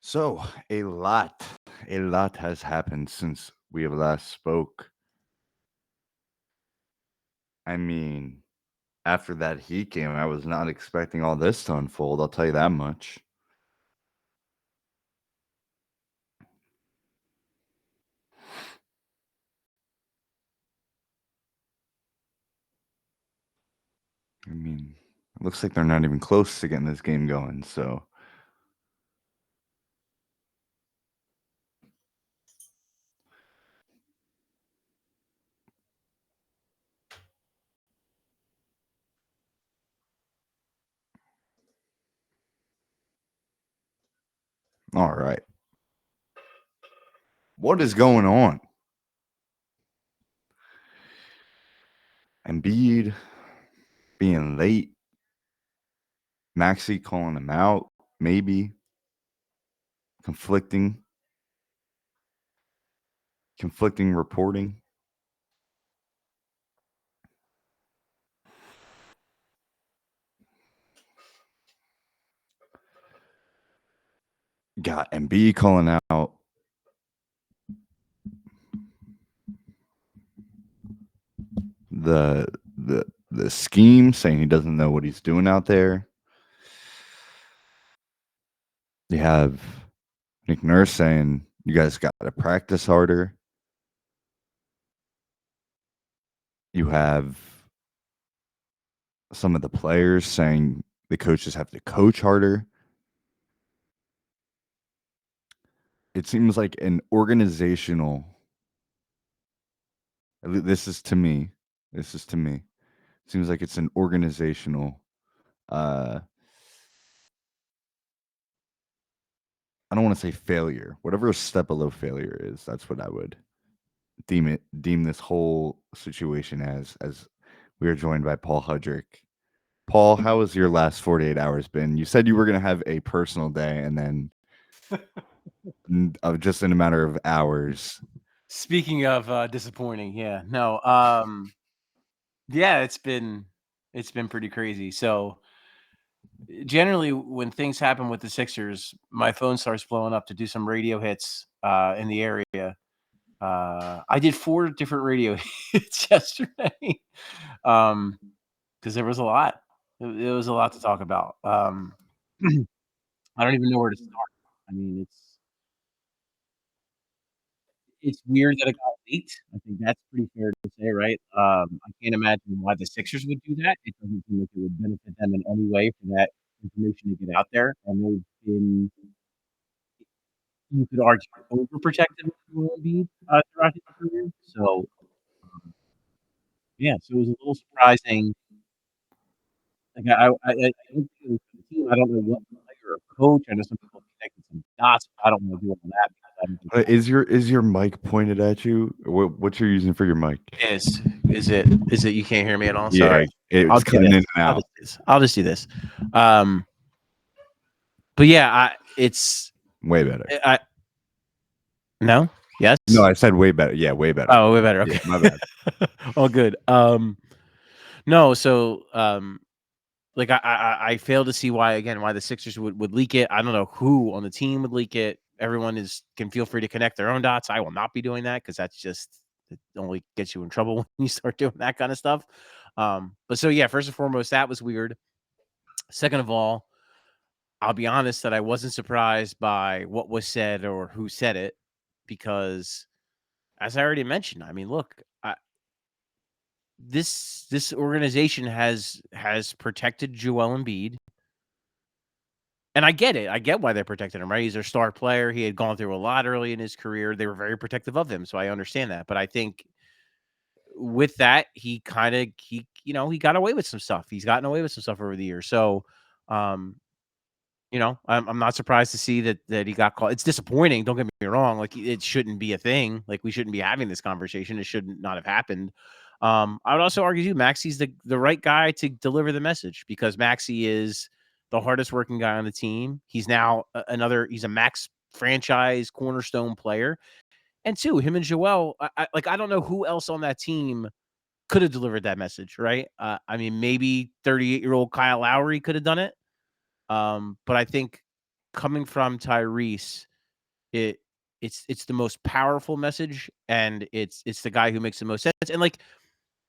So, a lot has happened since we have last spoke. I mean, after that Heat game, I was not expecting all this to unfold, I'll tell you that much. I mean, it looks like they're not even close to getting this game going, so all right. What is going on? Embiid being late, Maxey calling him out, maybe conflicting reporting. Got Embiid calling out the scheme, saying he doesn't know what he's doing out there. You have Nick Nurse saying you guys got to practice harder. You have some of the players saying the coaches have to coach harder. It seems like an organizational. This is to me. It seems like it's an organizational. I don't want to say failure. Whatever a step below failure is, that's what I would deem this whole situation as. As we are joined by Paul Hudrick. Paul, how has your last 48 hours been? You said you were going to have a personal day, and then just in a matter of hours. Speaking of disappointing, yeah, no, yeah, it's been pretty crazy. So generally, when things happen with the Sixers, my phone starts blowing up to do some radio hits in the area. I did 4 different radio hits yesterday because there was a lot. It was a lot to talk about. I don't even know where to start. I mean, it's weird that it got leaked. I think that's pretty fair to say, right? I can't imagine why the Sixers would do that. It doesn't seem like it would benefit them in any way for that information to get out there, and they've been, you could argue, overprotective of Joel Embiid, throughout his career. So, yeah, so it was a little surprising. Like, I don't think it was for the team. I don't know what player or coach. I know some people connected some dots. I don't wanna do all that because I don't think Is your mic pointed at you? What you're using for your mic? Is it you can't hear me at all? Yeah, Sorry. I'll it's do cutting in this. and out. I'll just do this. But yeah, it's Way better. No? Yes? No, I said way better. Yeah, way better. Oh, way better. Okay. Yeah, my bad. All good. No, so like I fail to see why the Sixers would leak it. I don't know who on the team would leak it. Everyone can feel free to connect their own dots. I will not be doing that because that's just, it only gets you in trouble when you start doing that kind of stuff. But so yeah, first and foremost, that was weird. Second of all, I'll be honest that I wasn't surprised by what was said or who said it because, as I already mentioned, I mean, look, this organization has protected Joel Embiid. And I get it. I get why they protected him, right? He's their star player. He had gone through a lot early in his career. They were very protective of him, so I understand that. But I think with that, he got away with some stuff. He's gotten away with some stuff over the years. So, I'm not surprised to see that he got caught. It's disappointing. Don't get me wrong. Like, it shouldn't be a thing. Like, we shouldn't be having this conversation. It should not have happened. I would also argue too, Maxey's the right guy to deliver the message because Maxey is the hardest working guy on the team. He's now he's a max franchise cornerstone player. And two, him and Joel, I don't know who else on that team could have delivered that message, right? I mean, maybe 38-year-old Kyle Lowry could have done it. But I think coming from Tyrese, it it's the most powerful message, and it's the guy who makes the most sense. And like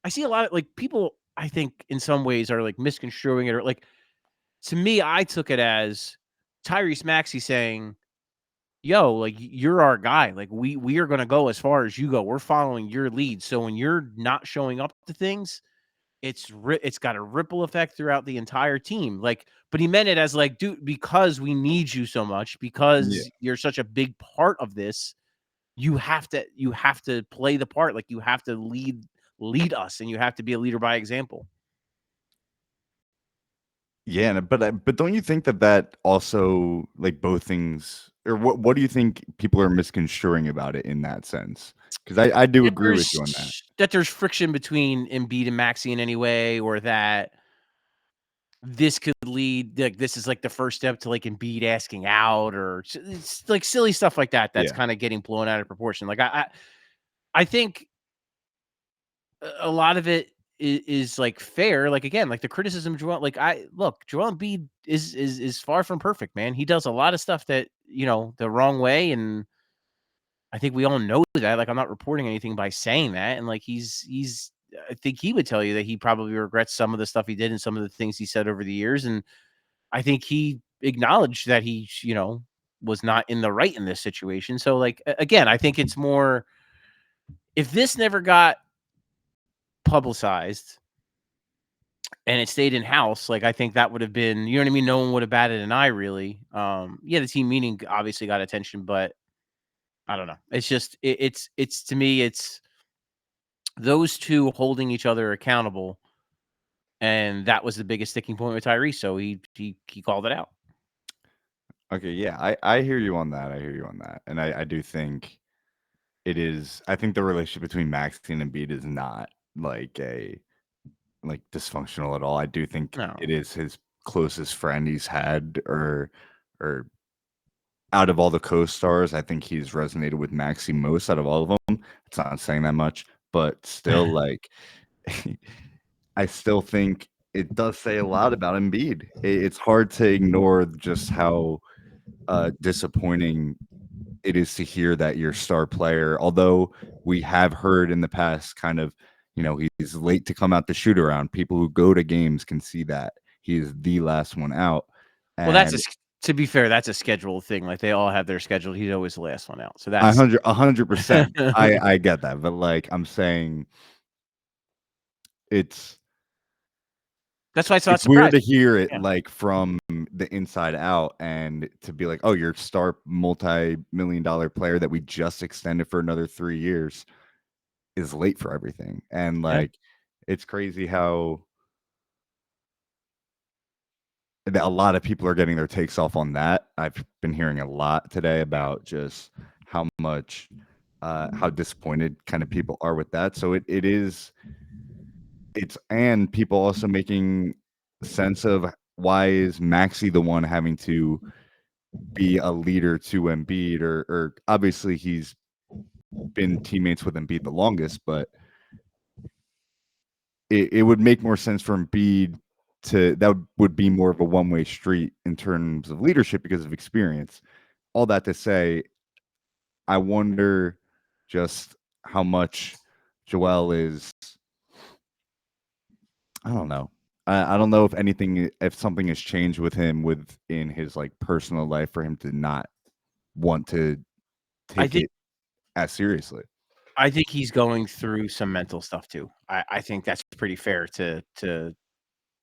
I see a lot of like people, I think in some ways are like misconstruing it, or like to me, I took it as Tyrese Maxey saying, "Yo, like you're our guy. Like we are gonna go as far as you go. We're following your lead. So when you're not showing up to things, it's got a ripple effect throughout the entire team." Like, but he meant it as like, dude, because we need you so much, Yeah. because you're such a big part of this, you have to play the part. Like you have to lead us, and you have to be a leader by example. Yeah, but don't you think that that also like both things, or what do you think people are misconstruing about it in that sense? Because I do That agree with you on that. there's friction between Embiid and Maxey in any way, or that this could lead like this is like the first step to like Embiid asking out, or it's like silly stuff like that that's Yeah. kind of getting blown out of proportion. Like I think a lot of it is like fair. Like again, like the criticism of Joel. Like I look, Joel Embiid is far from perfect, man. He does a lot of stuff that the wrong way, and I think we all know that. Like I'm not reporting anything by saying that, and like he's. I think he would tell you that he probably regrets some of the stuff he did and some of the things he said over the years, and I think he acknowledged that he, was not in the right in this situation. So, like, again, I think it's more if this never got publicized and it stayed in house, like I think that would have been, you know what I mean? No one would have batted an eye really. Yeah, the team meeting obviously got attention, but I don't know. It's just it's to me, it's those two holding each other accountable. And that was the biggest sticking point with Tyrese. So he called it out. Okay, yeah, I hear you on that. I hear you on that, and I do think it is. I think the relationship between Maxey and Embiid is not like dysfunctional at all. I do think No. it is his closest friend he's had, or out of all the co-stars, I think he's resonated with Maxey most out of all of them. It's not saying that much, but still, like, I still think it does say a lot about Embiid. It's hard to ignore just how disappointing it is to hear that your star player, although we have heard in the past kind of, he's late to come out the shoot around. People who go to games can see that he is the last one out. Well, And to be fair, that's a schedule thing. Like they all have their schedule. He's always the last one out. So a that's hundred, 100%. I get that, but like I'm saying, it's that's why it's not it's weird to surprising. hear it Yeah. like from the inside out, and to be like, oh, your star multi-million-dollar player that we just extended for another 3 years is late for everything. And Yeah. like it's crazy how that a lot of people are getting their takes off on that. I've been hearing a lot today about just how much how disappointed kind of people are with that. So it is it's and people also making sense of why is Maxey the one having to be a leader to Embiid, or obviously he's been teammates with Embiid the longest, but it would make more sense for Embiid that would be more of a one-way street in terms of leadership because of experience. All that to say, I wonder just how much Joel is. I don't know. I don't know if something has changed with him within his like personal life for him to not want to I take think it as seriously. I think he's going through some mental stuff too. I think that's pretty fair to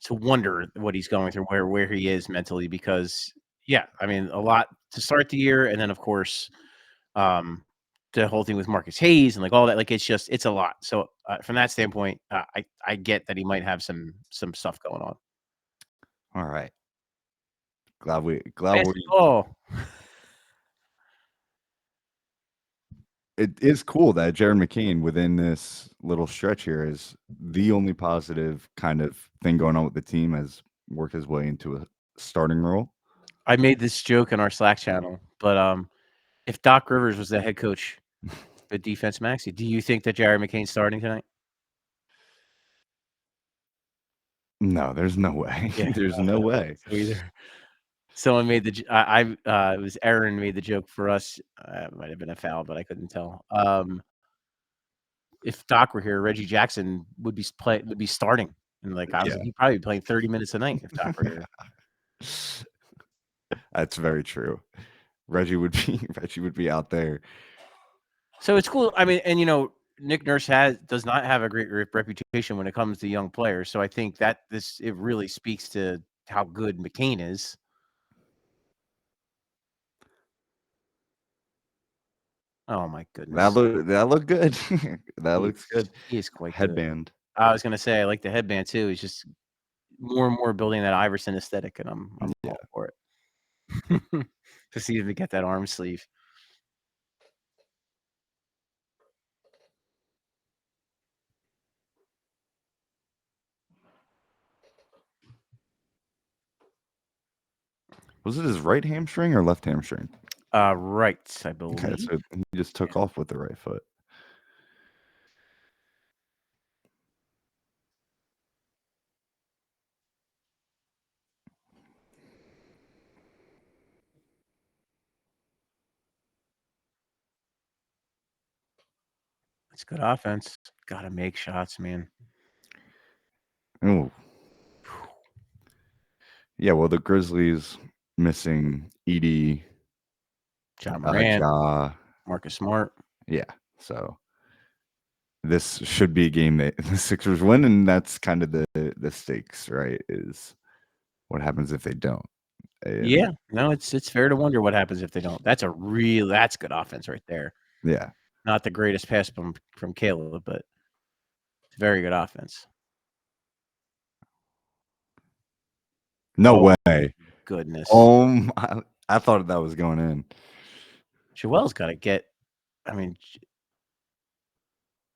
wonder what he's going through, where he is mentally, because yeah, I mean a lot to start the year, and then of course um the whole thing with Marcus Hayes and like all that, like it's a lot. So from that standpoint, I get that he might have some stuff going on. All right. Glad we Basketball. it is cool that Jared McCain within this little stretch here is the only positive kind of thing going on with the team, has worked his way into a starting role. I made this joke in our Slack channel, but if Doc Rivers was the head coach for defense Maxi, do you think that Jared McCain's starting tonight? No, there's no way. Yeah, There's no way. so either. Someone made the it was Aaron made the joke for us, it might have been a foul, but I couldn't tell. If Doc were here, Reggie Jackson would be starting, and, like, I was Yeah. like, "He'd probably be playing 30 minutes a night if Doc were here." That's very true. Reggie would be out there. So it's cool. I mean, and, Nick Nurse does not have a great reputation when it comes to young players, so I think that it really speaks to how good McCain is. Oh my goodness. That look good. That looks good. He is quite good. Headband. I was gonna say I like the headband too. He's just more and more building that Iverson aesthetic, and I'm Yeah. all for it. To see him get that arm sleeve. Was it his right hamstring or left hamstring? Right, I Okay, believe. so he just took off with the right foot. It's good offense. Gotta make shots, man. Oh. Yeah, well, the Grizzlies missing Edie, Ja Morant, Ja. Marcus Smart. Yeah, so this should be a game that the Sixers win, and that's kind of the stakes, right? Is what happens if they don't? And Yeah. No, it's fair to wonder what happens if they don't. That's good offense right there. yeah, Not the greatest pass from Caleb, but it's very good offense. no Oh way. goodness. I thought that was going in. Joel's gotta get I mean,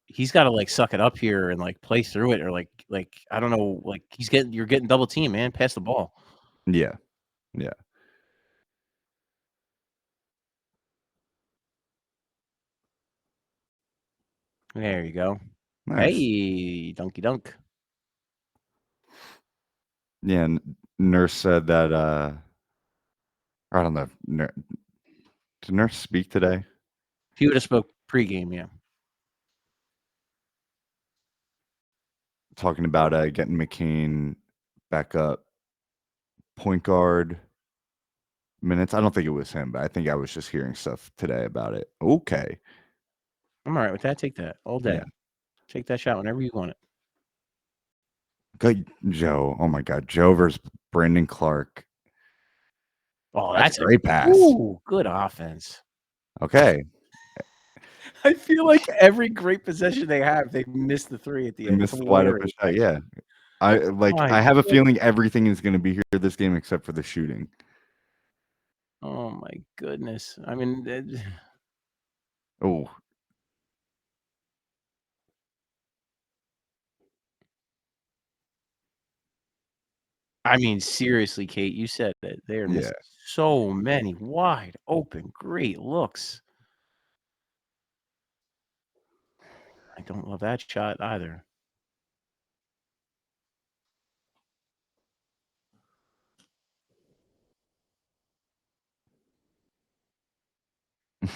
he's gotta, like, suck it up here and, like, play through it or, I don't know, like, you're getting double teamed, man. Pass the ball. Yeah, yeah, There you go. nice. Hey, dunky dunk. Yeah, Nurse said that. I don't know. Did Nurse speak today? He would have spoke pregame, yeah. Talking about getting McCain back up point guard minutes. I don't think it was him, but I think I was just hearing stuff today about it. Okay. I'm alright with that. Take that all day. Yeah. Take that shot whenever you want it. Good Joe. Oh my God. Joe versus Brandon Clark. Oh, That's that's a great pass. ooh, good offense. Okay. I feel like every great possession they have, they miss the 3 at the They end. It's missed the wide open hilarious. shot. Yeah. I My have a goodness. feeling everything is going to be here this game except for the shooting. Oh my goodness. I mean, Oh, seriously, Kate, you said that they are yeah. missing so many wide open, great looks. I don't love that shot either.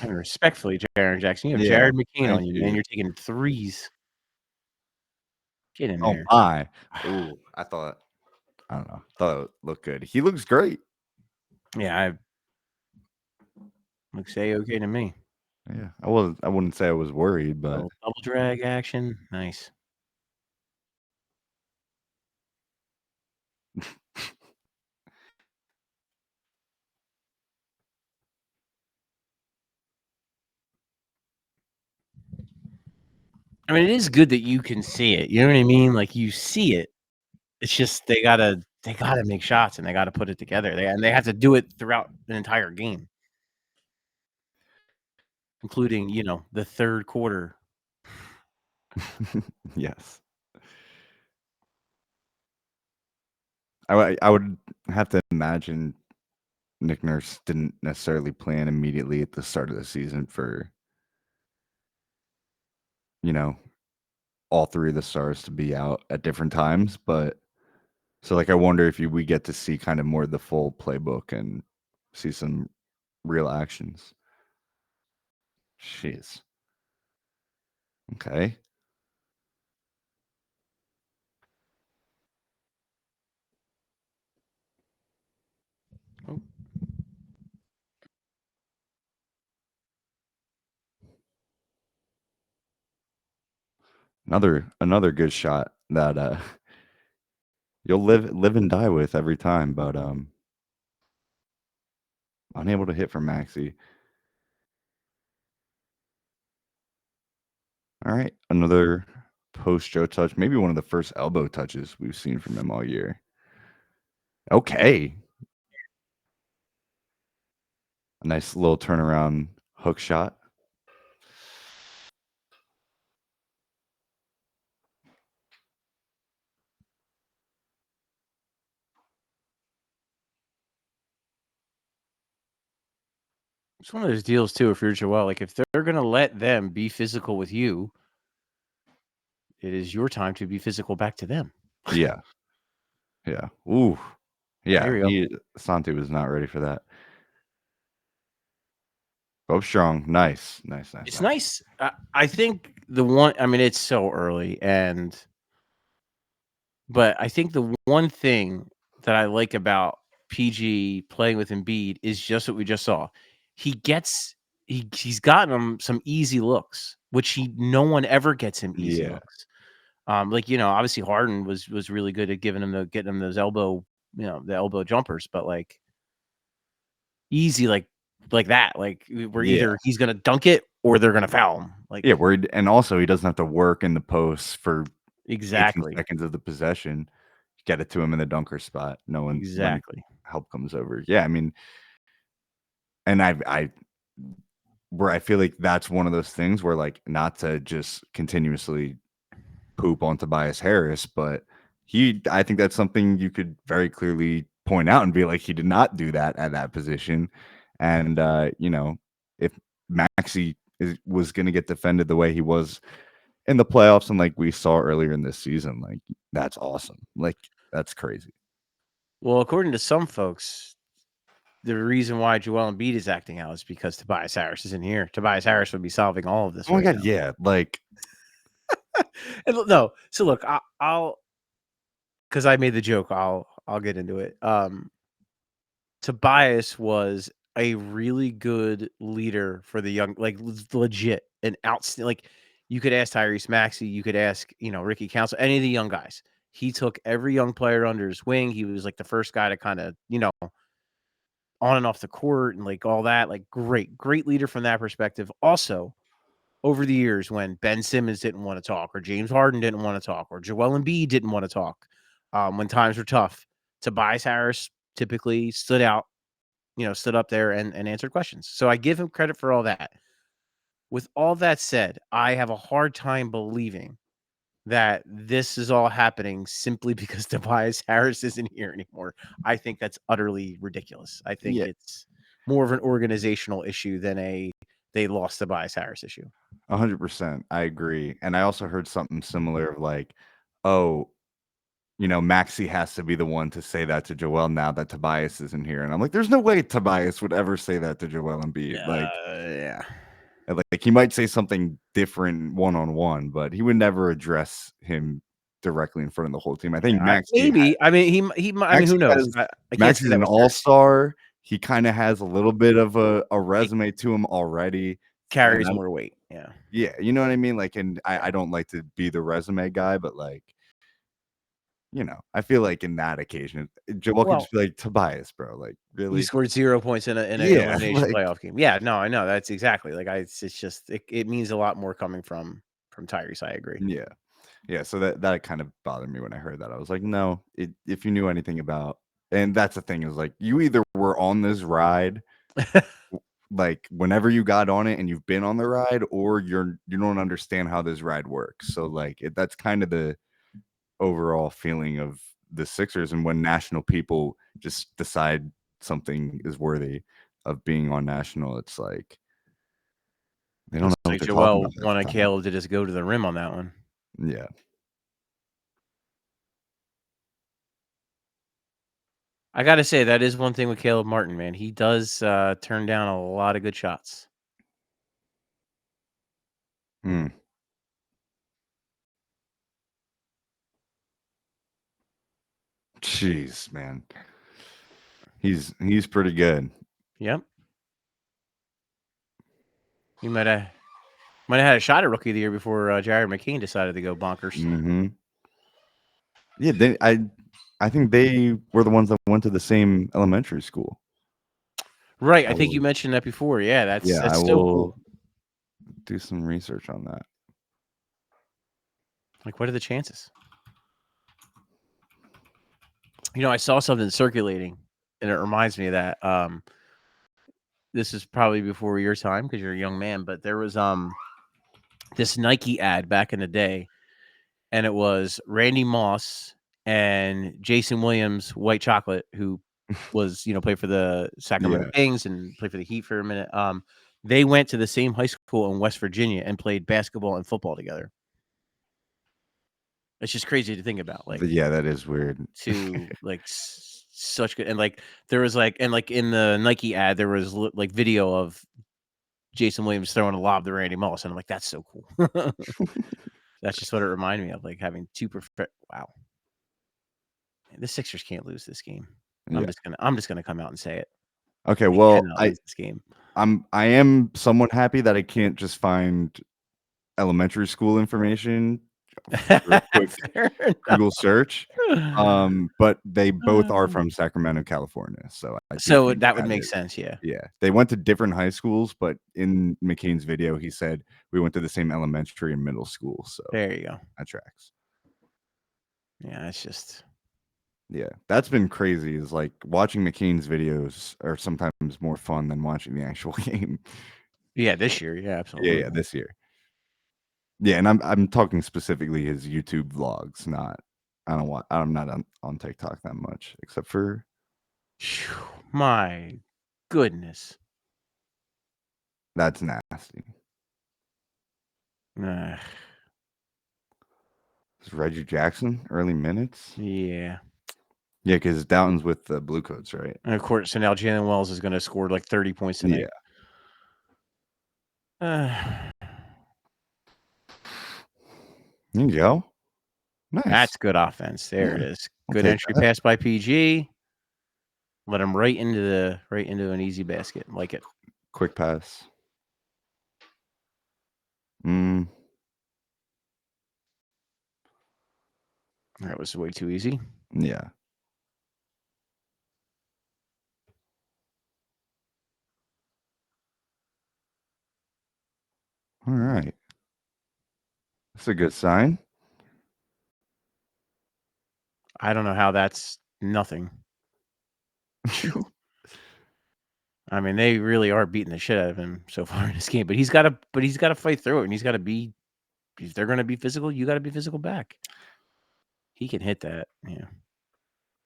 I mean, respectfully, Jaren Jackson, you have Yeah. Jared McCain Thank on you, man. you. You're taking threes. Get in Oh there. my. Ooh, I don't know. Thought it looked good. He looks great. Yeah, I looks A-okay to me. Yeah. I wouldn't say I was worried, but Little double drag action. Nice. I mean, it is good that you can see it. You know what I mean? Like, you see it. It's just they gotta make shots, and they gotta put it together. They have to do it throughout an entire game, including, the 3rd quarter. yes. I would have to imagine Nick Nurse didn't necessarily plan immediately at the start of the season for, you know, all three of the stars to be out at different times, but So, like, I wonder if we get to see kind of more of the full playbook and see some real actions. Jeez. Okay. Oh, Another good shot that you'll live and die with every time, but unable to hit from Maxi. All right, another post Joe touch, maybe one of the first elbow touches we've seen from him all year. Okay, a nice little turnaround hook shot. it's one of those deals too. If you're Joel, like if they're gonna let them be physical with you, it is your time to be physical back to them. Yeah, yeah. Ooh, yeah. Here we go. Santi was not ready for that. Both strong. Nice, nice, nice, It's nice. nice. I think the one. I mean, it's so early, but I think the one thing that I like about PG playing with Embiid is just what we just saw. He gets he's gotten him some easy looks, which no one ever gets him easy Yeah, looks. Like obviously Harden was really good at getting him those elbow, the elbow jumpers, but like easy like that, like where yeah, either he's gonna dunk it or they're gonna foul him. yeah. Like And also he doesn't have to work in the post for 18 exactly, seconds of the possession. Get it to him in the dunker spot. No one when exactly. help comes over. Yeah, I mean, and I where I feel like that's one of those things where, like, not to just continuously poop on Tobias Harris, but I think that's something you could very clearly point out and be like, he did not do that at that position. And if Maxi was going to get defended the way he was in the playoffs and like we saw earlier in this season, like that's awesome. Like that's crazy. Well, according to some folks, the reason why Joel Embiid is acting out is because Tobias Harris isn't here. Tobias Harris would be solving all of this Oh my right god, now. yeah. Like No, so look, I'll because I made the joke. I'll get into it. Tobias was a really good leader for the young, like legit and outstanding. Like you could ask Tyrese Maxey, you could ask Ricky Council, any of the young guys. He took every young player under his wing. He was like the first guy to kind of on and off the court and like all that. Like great leader from that perspective. Also, over the years when Ben Simmons didn't want to talk, or James Harden didn't want to talk, or Joel Embiid didn't want to talk, when times were tough, Tobias Harris typically stood up there and answered questions. So I give him credit for all that. With all that said, I have a hard time believing that this is all happening simply because Tobias Harris isn't here anymore. I think that's utterly ridiculous. I think yeah, it's more of an organizational issue than they lost Tobias Harris issue. 100%. I agree. And I also heard something similar of like, oh, Maxi has to be the one to say that to Joel now that Tobias isn't here. And I'm like, there's no way Tobias would ever say that to Joel Embiid. Yeah. Like he might say something different one on one, but he would never address him directly in front of the whole team. I think Maybe. I mean, I mean, who knows? I can't say Maxi's that an with certainty. all-star. He kind of has a little bit of a resume to him already. And Carries more weight. Yeah. yeah, you know what I mean? Like, and I don't like to be the resume guy, but like, I feel like in that occasion, Joel could Well, just be like, Tobias, bro, like, you really? scored 0 points in an Yeah, elimination like, playoff game. Yeah, no, I know. That's exactly like it's just it means a lot more coming from Tyrese. I agree. yeah. Yeah, so that kind of bothered me when I heard that. I was like, no, if you knew anything about, and that's the thing is like, you either were on this ride, like whenever you got on it and you've been on the ride, or you don't understand how this ride works. So like, that's kind of the overall feeling of the Sixers. And when national people just decide something is worthy of being on national, it's like they don't Looks know what like they're talking about Joel half wanted the time. Caleb to just go to the rim on that one. Yeah. I gotta say, that is one thing with Caleb Martin, man. He does, turn down a lot of good shots. Hmm. Jeez, man. He's pretty good. Yep. He might have had a shot at Rookie of the Year before, Jared McCain decided to go bonkers. Mhm. Yeah, I think they were the ones that went to the same elementary school. Right, I I think you will mentioned that before. Yeah, that's yeah, I that's so cool. will do some research on that. Like, what are the chances? I saw something circulating, and it reminds me of that. This is probably before your time because you're a young man, but there was this Nike ad back in the day, and it was Randy Moss and Jason Williams, White Chocolate, who was played for the Sacramento Yeah. Kings and played for the Heat for a minute. They went to the same high school in West Virginia and played basketball and football together. It's just crazy to think about, like, Yeah, that is weird. to like such good, and like there was like and like in the Nike ad there was like video of Jason Williams throwing a lob to Randy Moss, and I'm like, that's so cool. That's just what it reminded me of, like having two perfect. Wow, the Sixers can't lose this game. Yeah. I'm just gonna come out and say it. Okay, They well, cannot lose this game. I am somewhat happy that I can't just find elementary school information for a quick Fair Google search. enough. But they both are from Sacramento, California, so I do So think that would that make is sense, yeah. yeah. They went to different high schools, but in McCain's video, he said, "We went to the same elementary and middle school," so There you go. that tracks. Yeah, it's just Yeah, that's been crazy, is, like, watching McCain's videos are sometimes more fun than watching the actual game. yeah, this year, yeah, Yeah, absolutely. this year. Yeah, and I'm talking specifically his YouTube vlogs, not I'm not on TikTok that much, except for Phew, my goodness. that's nasty. Ugh, Is Reggie Jackson early minutes? yeah. Yeah, because Downton's with the Blue Coats, right? And of course, so now Jalen Wells is gonna score like 30 points Yeah. tonight. Uh, There you go. Nice. that's good offense. There it Yeah, is. I'll Good take entry that. pass by PG. Let him right into an easy basket. Like it. Quick pass. Mm, That was way too easy. yeah. All right. That's a good sign. I don't know how that's nothing. I mean, they really are beating the shit out of him so far in this game. But he's gotta fight through it, and he's gotta be if they're gonna be physical, you gotta be physical back. He can hit that. Yeah.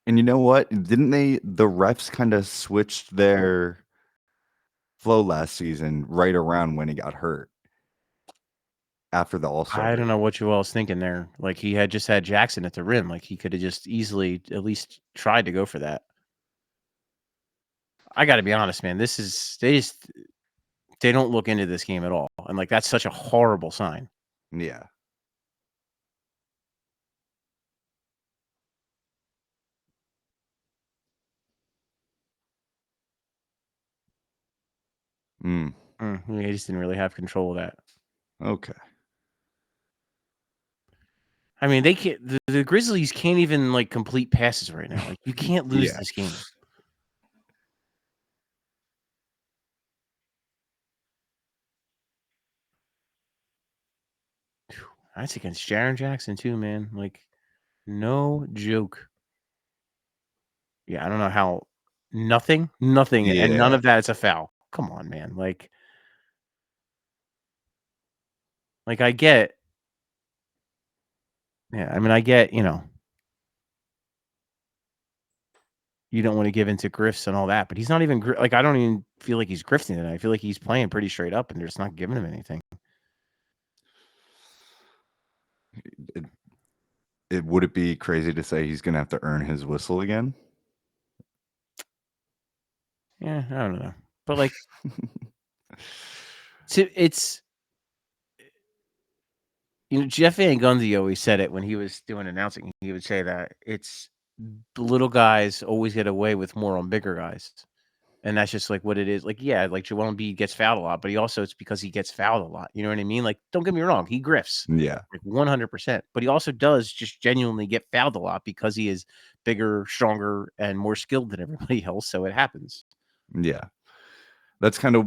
And you know what? Didn't the refs kinda switched their flow last season right around when he got hurt after the All-Star I don't break? know what you all was thinking there. Like, he had just had Jackson at the rim. Like, he coulda just easily at least tried to go for that. I gotta be honest, man. This is they don't look into this game at all, and, like, that's such a horrible sign. Yeah. Mm, Yeah, he just didn't really have control of that. okay. I mean, they can't the Grizzlies can't even, like, complete passes right now. Like, you can't lose Yeah. this game. That's against Jaren Jackson too, man. Like, no joke. Yeah, I don't know how nothing, and none Yeah. of that is a foul. Come on, man. Like I get yeah, I mean, I get, you don't wanna give into grifts and all that, but he's not even like, I don't even feel like he's grifting tonight. I feel like he's playing pretty straight up, and they're just not giving him anything. It would it be crazy to say he's gonna have to earn his whistle again? Yeah, I don't know. But, like, it's Jeff Van Gundy always said it when he was doing announcing. He would say that it's the little guys always get away with more on bigger guys. And that's just, like, what it is. Like, yeah, like, Joel Embiid gets fouled a lot, but it's because he gets fouled a lot, you know what I mean? Like, don't get me wrong, he grifts, Yeah, like, 100%, but he also does just genuinely get fouled a lot because he is bigger, stronger, and more skilled than everybody else, so it happens. yeah. That's kind of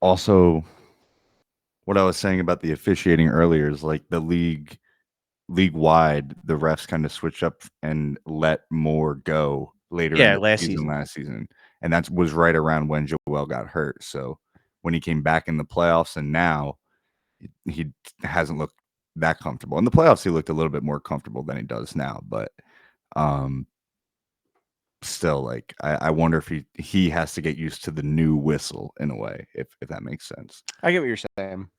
also what I was saying about the officiating earlier is like the league wide, the refs kind of switched up and let more go later in Yeah, the last season season. last season, and that was right around when Joel got hurt. So when he came back in the playoffs, and now he hasn't looked that comfortable. In the playoffs, he looked a little bit more comfortable than he does now, but um, still, like I wonder if he has to get used to the new whistle in a way, if that makes sense. I get what you're saying.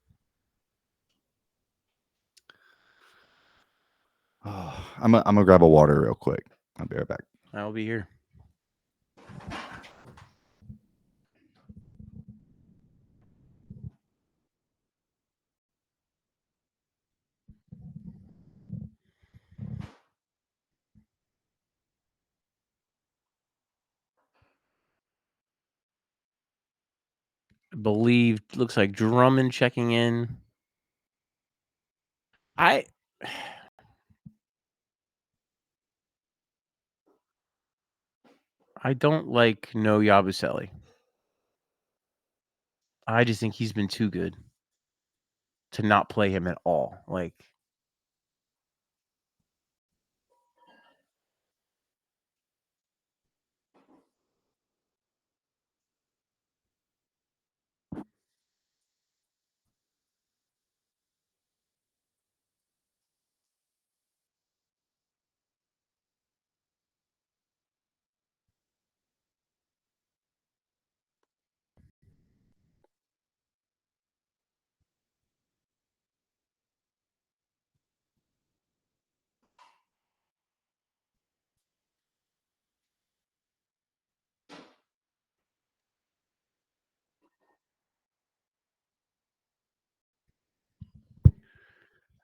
Oh, I'm gonna grab a water real quick. I'll be right back. I'll be here. I believe looks like Drummond checking in. I I don't like No Yabusele. I just think he's been too good to not play him at all, like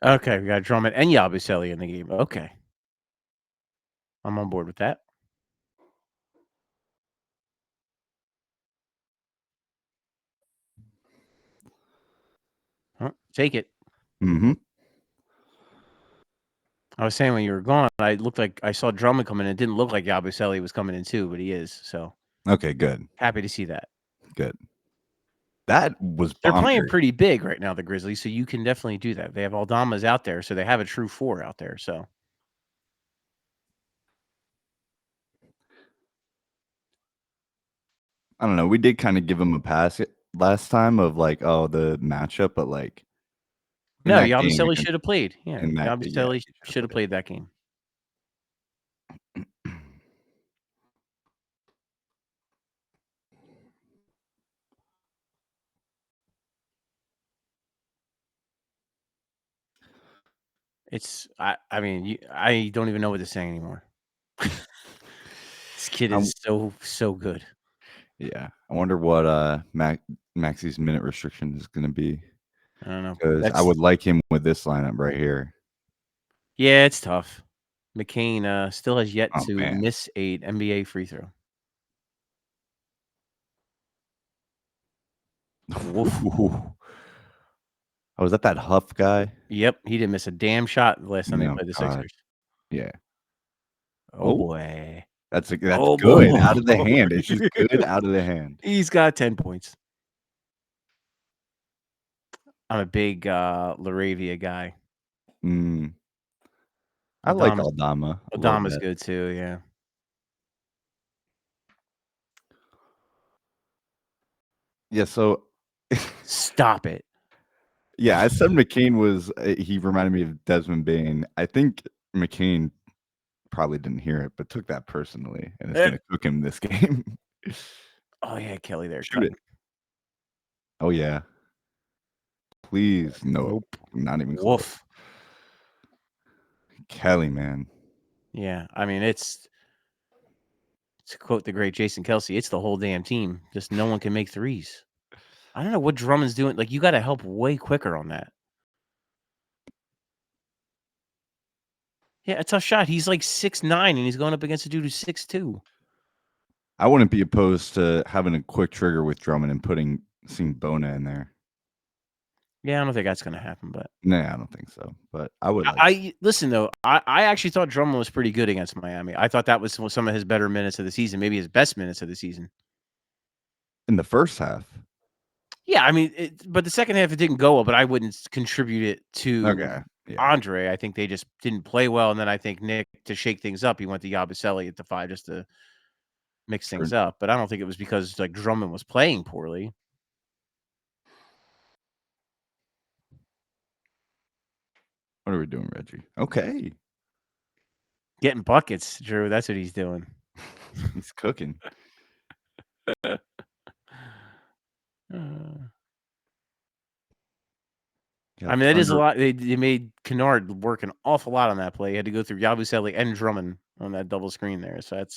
okay, we got Drummond and Yabusele in the game. Okay. I'm on board with that. Take it. Mm-hmm. I was saying when you were gone, I looked like I saw Drummond coming in. It didn't look like Yabusele was coming in too, but he is. So Okay, good, happy to see that. good. That was They're playing bonkers. pretty big right now, the Grizzlies, so you can definitely do that. They have Aldama's out there, so they have a true 4 out there. So I don't know. We did kind of give him a pass last time of like, oh, the matchup, but like in no, that game, Yabusele should have played. Yeah, in that, yeah, Yabusele he should have should have played. played that game. I mean, I don't even know what to say anymore. This kid Um, is so good. yeah, I wonder what Maxi's minute restriction is going to be, I don't know. because I would like him with this lineup right here. Yeah, it's tough. McCain still has yet Oh to man, miss a NBA free throw. Woof. oh, was that Huff guy? Yep, he didn't miss a damn shot the last time they No, played the God, Sixers. yeah. Oh Oh, boy. that's Oh good boy. out of the hand. It's just good out of the hand. He's got 10 points. I'm a big Laravia guy. Mm, I like Aldama's Aldama a little Aldama's bit. good too, yeah. Yeah, so Stop it. yeah, I said McCain was he reminded me of Desmond Bain. I think McCain probably didn't hear it, but took that personally, and it's Eh. gonna cook him this game. Oh yeah, Kelly there Shoot it. cutting. Oh yeah. Please. No, Nope. not even close. Woof. Kelly, man. Yeah, I mean, it's To quote the great Jason Kelsey, it's the whole damn team. Just no one can make threes. I don't know what Drummond's doing. Like, you got to help way quicker on that. Yeah, a tough shot. He's like 6'9", and he's going up against a dude who's 6'2". I wouldn't be opposed to having a quick trigger with Drummond and seeing Bona in there. Yeah, I don't think that's going to happen, but Nah, I don't think so. But I would like. I listen though. I actually thought Drummond was pretty good against Miami. I thought that was some of his better minutes of the season, maybe his best minutes of the season. In the first half. Yeah, I mean, but the second half it didn't go well. But I wouldn't contribute it to Okay. Yeah. Andre. I think they just didn't play well, and then I think Nick, to shake things up, he went to Yabusele at the 5 just to mix things up. But I don't think it was because like Drummond was playing poorly. What are we doing, Reggie? Okay. Getting buckets, Drew. That's what he's doing. He's cooking. I mean, that is a lot. They made Kennard work an awful lot on that play. He had to go through Yabusele and Drummond on that double screen there. So it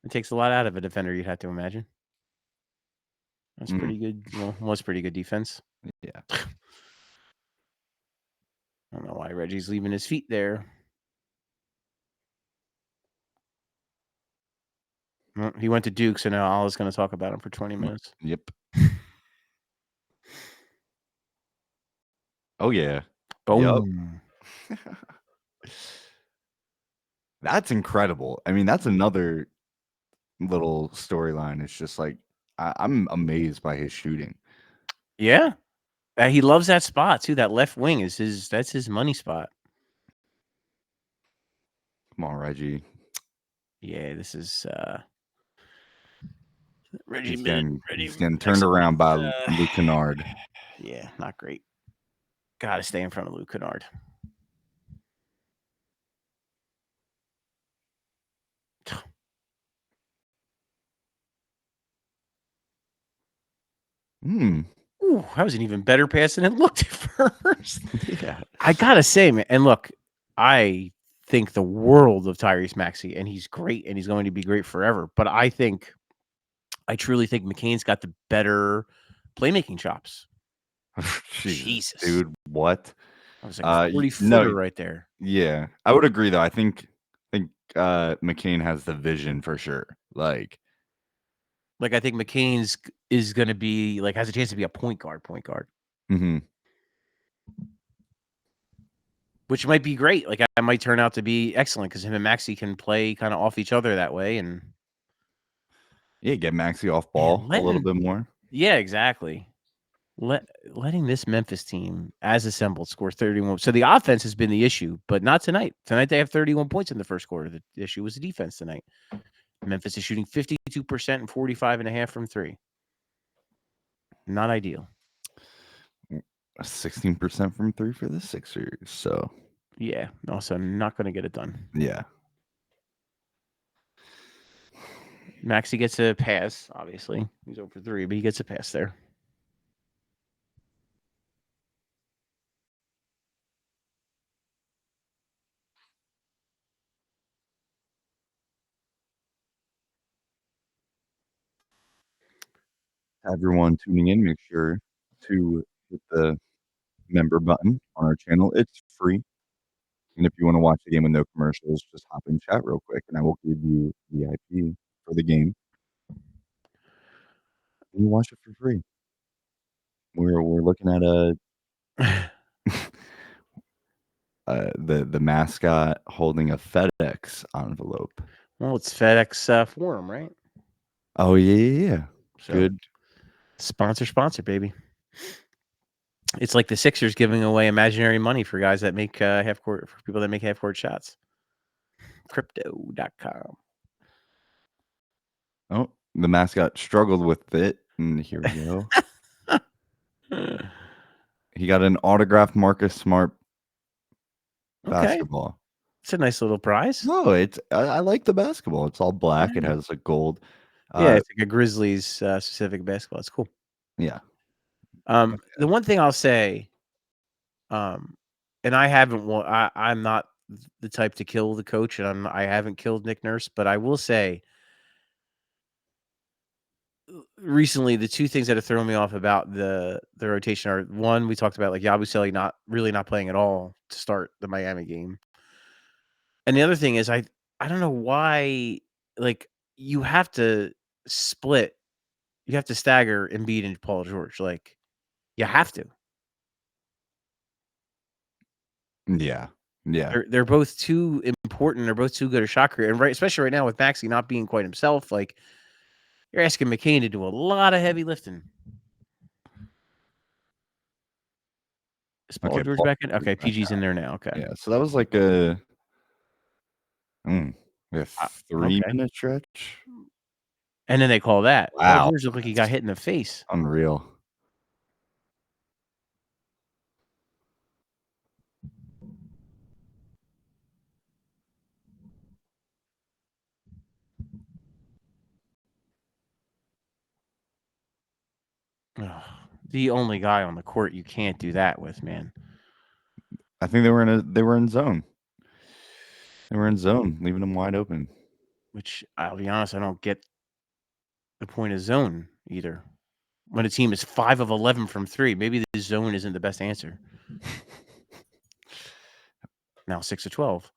takes a lot out of a defender, you'd have to imagine. That's pretty good. Well, was pretty good defense. Yeah. I don't know why Reggie's leaving his feet there. Well, he went to Duke, so now Allah's going to talk about him for 20 minutes. Yep. Oh, yeah. Boom. Yep. That's incredible. I mean, that's another little storyline. It's just like, I'm amazed by his shooting. Yeah. He loves that spot, too. That left wing that's his money spot. Come on, Reggie. Yeah, this is Reggie. He's getting turned around by Luke Kennard. Yeah, not great. Got to stay in front of Luke Kennard. Ooh, that was an even better pass than it looked at first. Yeah. I gotta say, man, and look, I think the world of Tyrese Maxey, and he's great, and he's going to be great forever. But I truly think McCain's got the better playmaking chops. Jesus, dude, what? I was like 40-footer right there. Yeah, I would agree though. I think McCain has the vision for sure. Like I think McCain's is going to be has a chance to be a point guard. Mm-hmm. Which might be great. Like, I might turn out to be excellent because him and Maxey can play kind of off each other that way, and get Maxey off ball a little bit more. Yeah, exactly. Letting this Memphis team, as assembled, score 31. So the offense has been the issue, but not tonight. Tonight they have 31 points in the first quarter. The issue was the defense tonight. Memphis is shooting 52% and 45.5 from 3. Not ideal. 16% from 3 for the Sixers. So yeah, also not going to get it done. Yeah. Maxey gets a pass. Obviously, he's over 3, but he gets a pass there. Everyone tuning in, make sure to hit the member button on our channel. It's free. And if you want to watch the game with no commercials, just hop in chat real quick and I will give you VIP for the game. And you watch it for free. We're looking at the mascot holding a FedEx envelope. Well, it's FedEx Forum, right? Oh yeah. So, good. Sponsor, baby. It's like the Sixers giving away imaginary money for guys that make for people that make half-court shots. Crypto.com. Oh, the mascot struggled with it, and here we go. He got an autographed Marcus Smart basketball. It's a nice little prize. No, I like the basketball. It's all black. It has like gold. Yeah, it's like a Grizzlies specific basketball. It's cool. Yeah. The one thing I'll say, and I haven't. I'm not the type to kill the coach, and I haven't killed Nick Nurse, but I will say recently the two things that have thrown me off about the rotation are one, we talked about like Yabusele not playing at all to start the Miami game. And the other thing is I don't know why like you have to split, you have to stagger Embiid and Paul George. Like you have to. Yeah. Yeah. They're both too important. They're both too good a shot creator. And especially right now with Maxey not being quite himself, like you're asking McCain to do a lot of heavy lifting. Is Paul Okay. George Paul back in? is Okay, back PG's in there now. Okay. now. Yeah. So that was like a Okay. 3-minute stretch. And then they call that. Paul Wow. George looked like he got That's hit in the face. unreal. Ugh, the only guy on the court you can't do that with, man. I think they were in zone. They were in zone, leaving them wide open. Which I'll be honest, I don't get the point of zone either. When a team is 5 of 11 from 3, maybe the zone isn't the best answer. Now 6 of 12.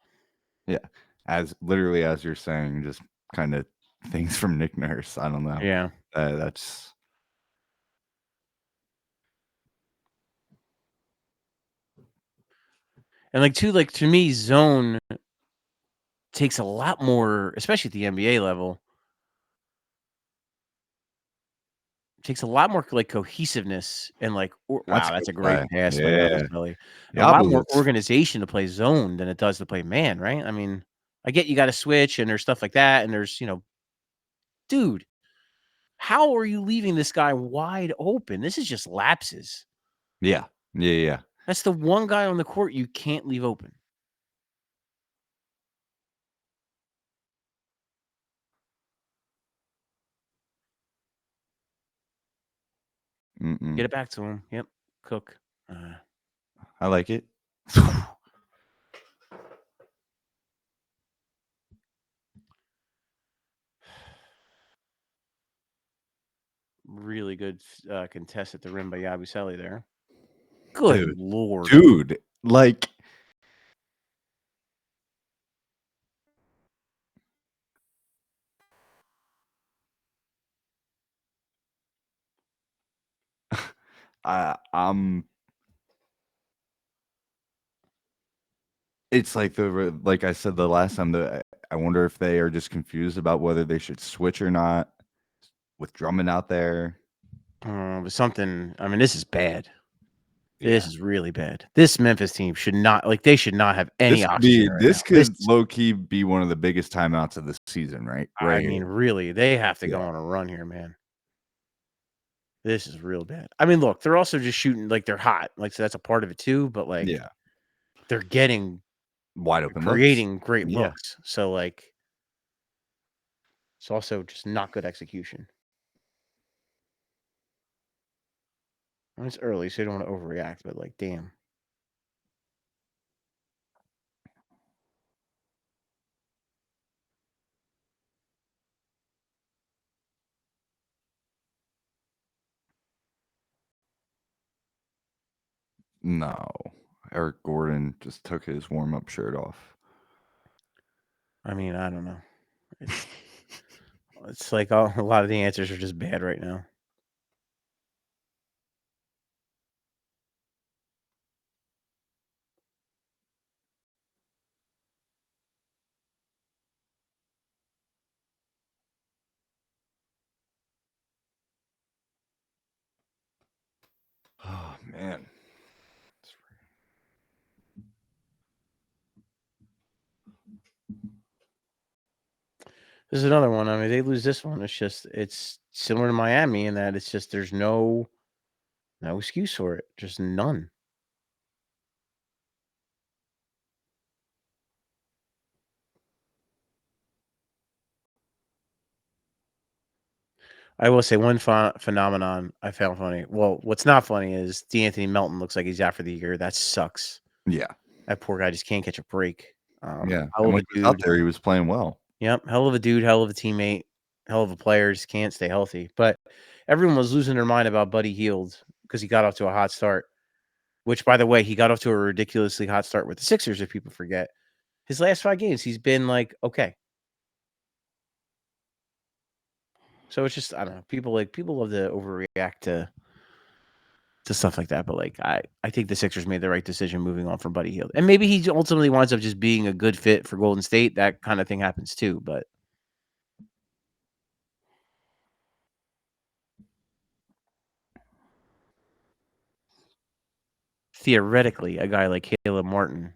Yeah. As literally as you're saying, just kind of things from Nick Nurse. I don't know. Yeah. That's And like to me, zone takes a lot more, especially at the NBA level, takes a lot more like cohesiveness and like that's wow, a that's good a great play. pass by Yeah. Yabusele. A lot more Yabusele's organization to play zone than it does to play man, right? I mean, I get you got to switch and there's stuff like that, and there's dude, how are you leaving this guy wide open? This is just lapses. Yeah. Yeah. That's the one guy on the court you can't leave open. Mm-mm. Get it back to him. Yep. Cook. I like it. Really good contest at the rim by Yabusele there. Good lord. Dude, like I'm it's like like I said the last time that I wonder if they are just confused about whether they should switch or not with Drummond out there. But something, I mean, this is bad. This Yeah. is really bad. This Memphis team should not they should not have any oxygen right now. This could low key be one of the biggest timeouts of the season, right? I Right mean, here. really, they have to go Yeah. on a run here, man. This is real bad. I mean, look, they're also just shooting like they're hot. Like, so that's a part of it too, but like Yeah. they're getting Wide open looks. creating great Yeah. looks. So like it's also just not good execution. And it's early, so you don't want to overreact, but like, damn. No. Eric Gordon just took his warm-up shirt off. I mean, I don't know. It's like a lot of the answers are just bad right now. Oh man. This is another one. I mean, they lose this one. It's similar to Miami in that it's just there's no excuse for it. Just none. I will say one phenomenon I found funny. Well, what's not funny is D'Anthony Melton looks like he's out for the year. That sucks. Yeah. That poor guy just can't catch a break. Yeah, Hell and of when a he was out dude. there, he was playing well. Yep, hell of a dude, hell of a teammate, hell of a player, just can't stay healthy. But everyone was losing their mind about Buddy Hield because he got off to a hot start, which, by the way, he got off to a ridiculously hot start with the Sixers, if people forget. His last 5 games, he's been, like, okay. So it's just I don't know, people love to overreact to stuff like that, but, like, I think the Sixers made the right decision moving on from Buddy Hield. And maybe he ultimately winds up just being a good fit for Golden State, that kinda thing happens too, but theoretically, a guy like Caleb Martin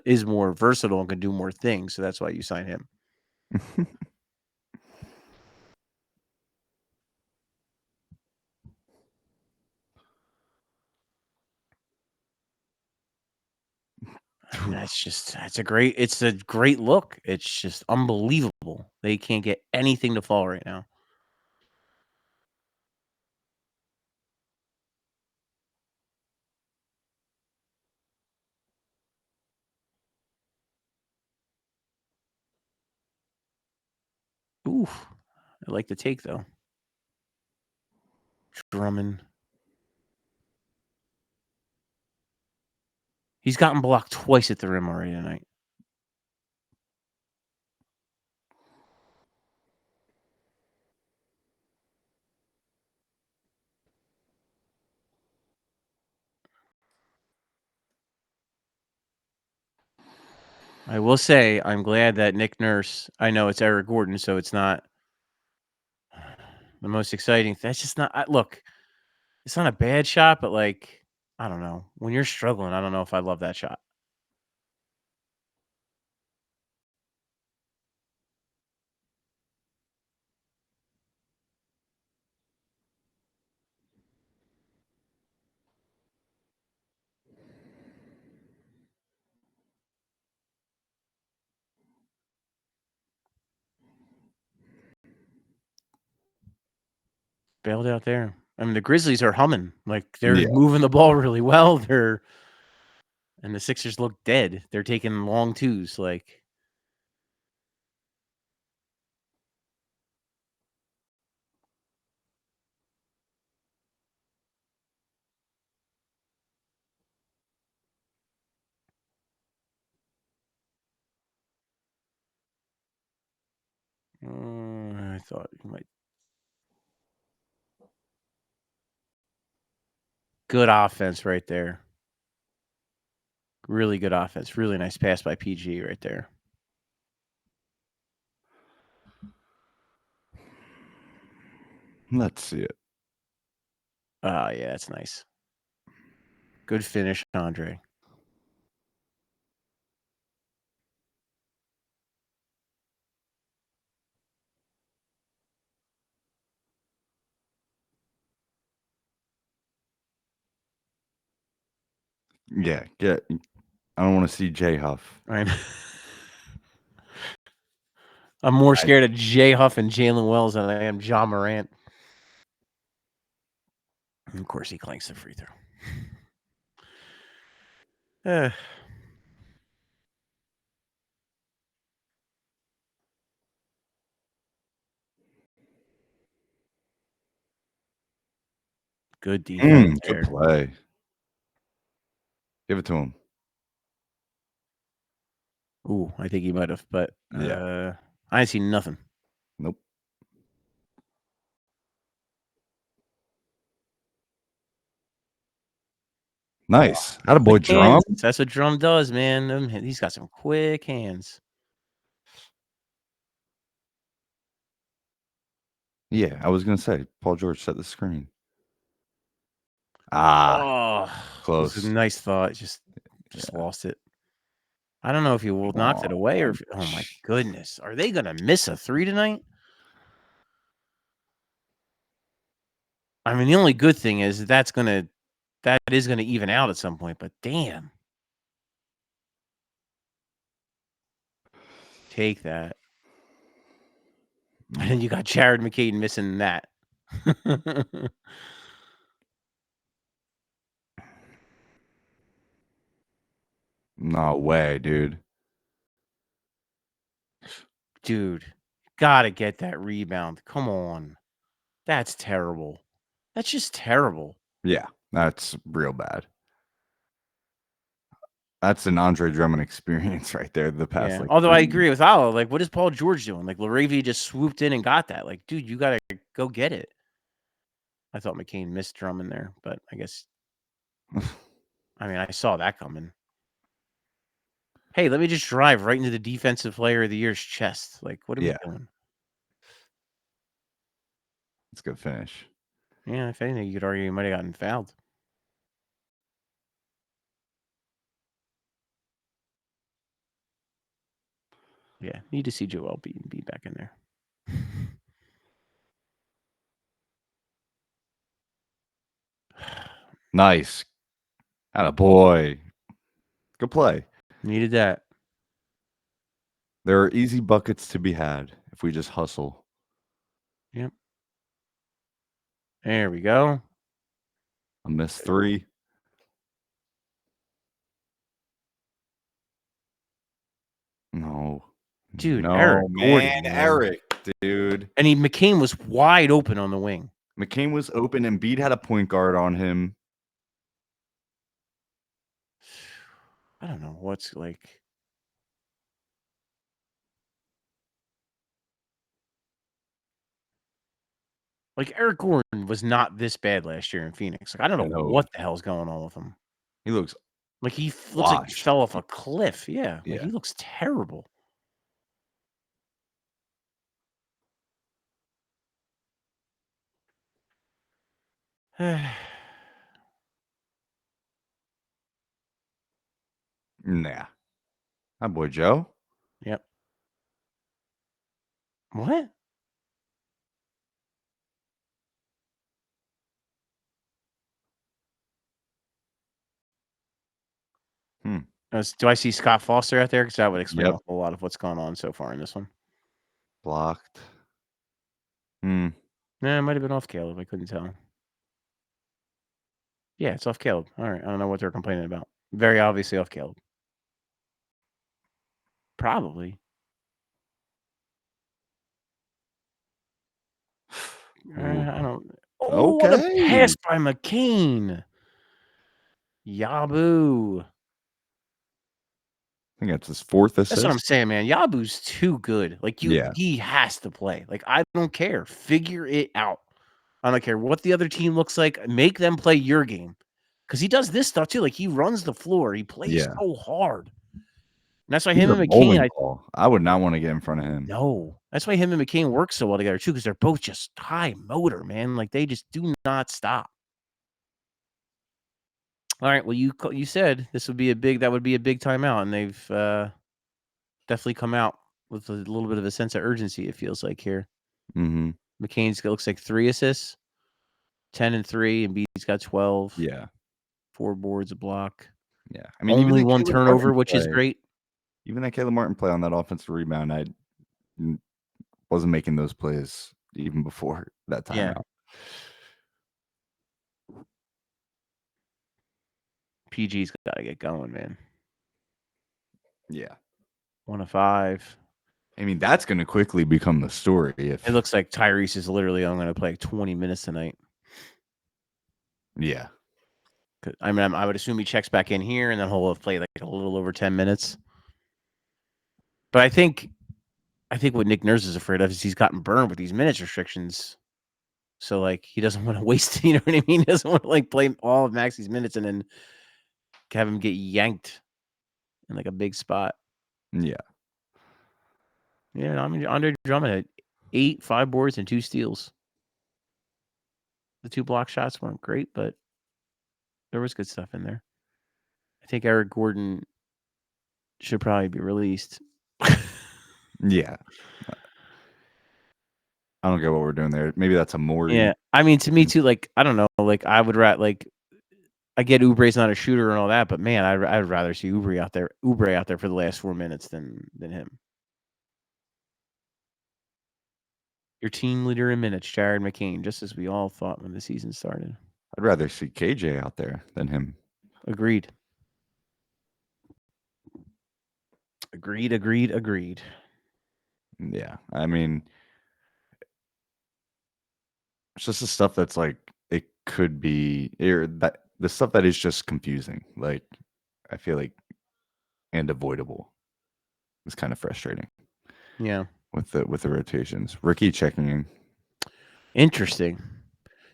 is more versatile and can do more things, so that's why you sign him. And it's a great look. It's just unbelievable. They can't get anything to fall right now. Oof. I like the take though. Drummond. He's gotten blocked twice at the rim already tonight. I will say I'm glad that Nick Nurse, I know it's Eric Gordon, so it's not the most exciting. That's just not look, it's not a bad shot, but like, I don't know. When you're struggling, I don't know if I love that shot. Bailed out there. I mean, the Grizzlies are humming. Like they're Yeah. moving the ball really well. They're and the Sixers look dead. They're taking long twos. Like I thought you might. Good offense right there. Really good offense. Really nice pass by PG right there. Let's see it. Oh yeah, that's nice. Good finish, Andre. Yeah, get I don't wanna see Jay Huff. I'm I'm more I scared of Jay Huff and Jalen Wells than I am John Morant. And of course, he clanks the free throw. Eh, good defense good there. play. Give it to him. Ooh, I think he might have, but Yeah. I ain't seen nothing. Nope. Oh, Nice. Attaboy, quick Drum. hands. That's what Drum does, man. He's got some quick hands. Yeah, I was gonna say, Paul George set the screen. Ah, Oh, it was a close. nice thought. Just Yeah, lost it. I don't know if he will come knocks on. it away or if, oh my goodness. Are they gonna miss a three tonight? I mean, the only good thing is that is gonna even out at some point, but damn. Take that. And then you got Jared McCain missing that. No way, dude. Dude, gotta get that rebound. Come on. That's terrible. That's just terrible. Yeah, that's real bad. That's an Andre Drummond experience right there. The past Yeah. like Although 3 I years. agree with Alo. Like, what is Paul George doing? Like, Laravia just swooped in and got that. Like, dude, you gotta go get it. I thought McCain missed Drummond there, but I guess I mean I saw that coming. Hey, let me just drive right into the defensive player of the year's chest. Like, what are we Yeah, doing? it's a good finish. Yeah, if anything, you could argue he might have gotten fouled. Yeah, need to see Joel be back in there. Nice. Attaboy. Good play. Needed that. There are easy buckets to be had if we just hustle. Yep. There we go. A missed 3. No. Dude, No, Eric man. Gordon, man. Eric, dude. And McCain was wide open on the wing. McCain was open. Embiid had a point guard on him. I don't know what's like. Like Eric Gordon was not this bad last year in Phoenix. Like I don't know No. what the hell's going on with him. He looks Like he looks like he washed. fell off a cliff. Yeah, like Yeah. he looks terrible. Nah. My boy Joe. Yep. What? Do I see Scott Foster out there? Because that would explain Yep. a whole lot of what's gone on so far in this one. Blocked. Nah, it might have been off Caleb. I couldn't tell. Yeah, it's off Caleb. All right. I don't know what they're complaining about. Very obviously off Caleb. Probably. I don't. Oh, what a Okay. pass by McCain. Yabu. I think that's his 4th assist. That's what I'm saying, man. Yabu's too good. Like Yeah. he has to play. Like I don't care. Figure it out. I don't care what the other team looks like. Make them play your game. Because he does this stuff too. Like he runs the floor. He plays so hard. And that's why He's him a and bowling McCain. ball. I would not want to get in front of him. No. That's why him and McCain work so well together too, because they're both just high motor, man. Like they just do not stop. All right. Well, you said this would be a big timeout, and they've definitely come out with a little bit of a sense of urgency. It feels like here. Mm-hmm. McCain's looks like 3 assists, 10 and 3, and Embiid's got 12. Yeah. 4 boards, a block. Yeah. I mean, Only even 1 Caleb turnover, Martin which is play, great. even that Caleb Martin play on that offensive rebound, I wasn't making those plays even before that timeout. PG's got to get going, man. Yeah. 1 of 5. I mean, that's going to quickly become the story. If It looks like Tyrese is literally only going to play 20 minutes tonight. Yeah. I mean, I would assume he checks back in here, and then he'll have played like a little over 10 minutes. But I think what Nick Nurse is afraid of is he's gotten burned with these minutes restrictions. So like he doesn't want to waste, you know what I mean? He doesn't want to like play all of Maxi's minutes and then have him get yanked in like a big spot. Yeah. Yeah, I mean Andre Drummond had 8, 5 boards, and 2 steals. The 2 block shots weren't great, but there was good stuff in there. I think Eric Gordon should probably be released. Yeah. I don't get what we're doing there. Maybe that's a more. Yeah, I mean, to me too. Like, I don't know. Like, I would like. I get Oubre's not a shooter and all that, but man, I'd rather see Oubre out there for the last 4 minutes than him. Your team leader in minutes, Jared McCain, just as we all thought when the season started. I'd rather see KJ out there than him. Agreed. Agreed. Yeah. I mean, it's just the stuff that's like it could be or that the stuff that is just confusing. Like I feel like and avoidable is kind of frustrating Yeah. with the rotations. Ricky checking in. Interesting.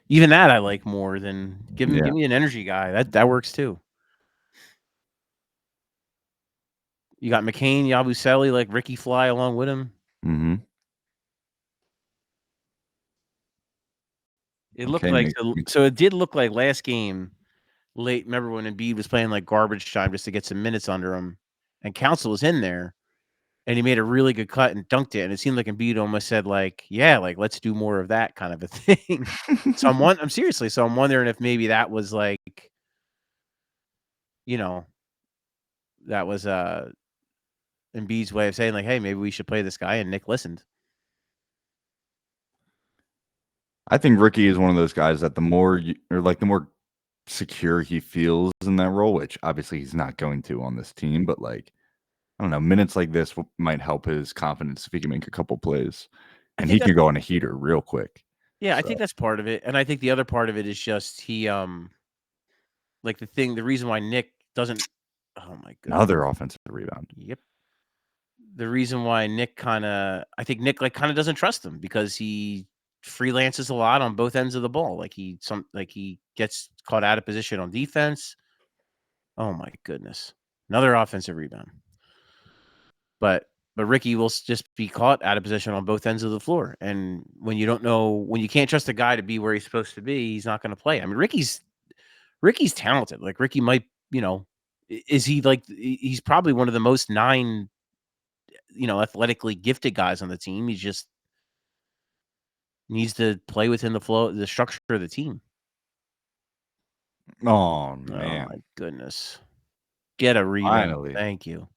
Even that I like more than Yeah. give me an energy guy. That works too. You got McCain, Yabusele, like Ricky Fly along with him. Mm-hmm. It looked Okay. like so it did look like last game late. Remember when Embiid was playing like garbage time just to get some minutes under him, and Council was in there, and he made a really good cut and dunked it, and it seemed like Embiid almost said like, "Yeah, like let's do more of that kind of a thing." So I'm seriously, so I'm wondering if maybe that was like, you know, that was Embiid's way of saying like, "Hey, maybe we should play this guy," and Nick listened. I think Ricky is one of those guys that the more you, or like the more secure he feels in that role, which obviously he's not going to on this team, but like I don't know, minutes like this might help his confidence if he can make a couple plays, I and think he that's can go on a heater real quick. yeah, I So think that's part of it, and I think the other part of it is just he like the reason why Nick doesn't. Oh my goodness. another offensive rebound. Yep. The reason why Nick I think Nick, like, kinda doesn't trust him because he freelances a lot on both ends of the ball. Like, he gets caught out of position on defense. Oh my goodness. Another offensive rebound. But Ricky will just be caught out of position on both ends of the floor, and when you can't trust a guy to be where he's supposed to be, he's not gonna play. I mean, Ricky's talented. Like, Ricky might, is he like he's probably one of the most 9 athletically gifted guys on the team. He just needs to play within the structure of the team. Oh Oh my man, goodness. Get a rebound. finally. Thank you.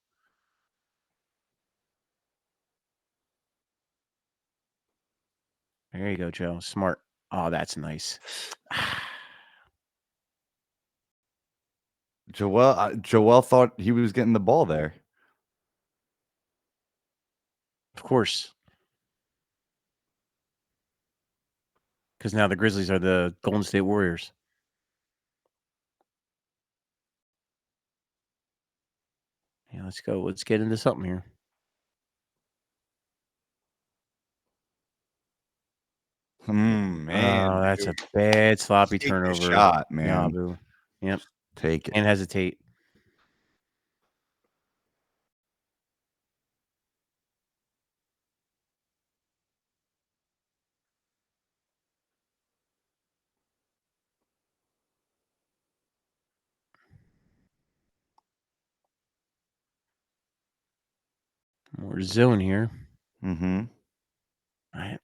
There you go, Joe. Smart. Oh, that's nice. Joel thought he was getting the ball there. Of course. Because now the Grizzlies are the Golden State Warriors. Yeah, let's go. Let's get into something here. Man, Oh, that's dude, a bad sloppy take the turnover. shot, man. Yabu. Yep. Take it. Can't hesitate. More zone here. Mhm. I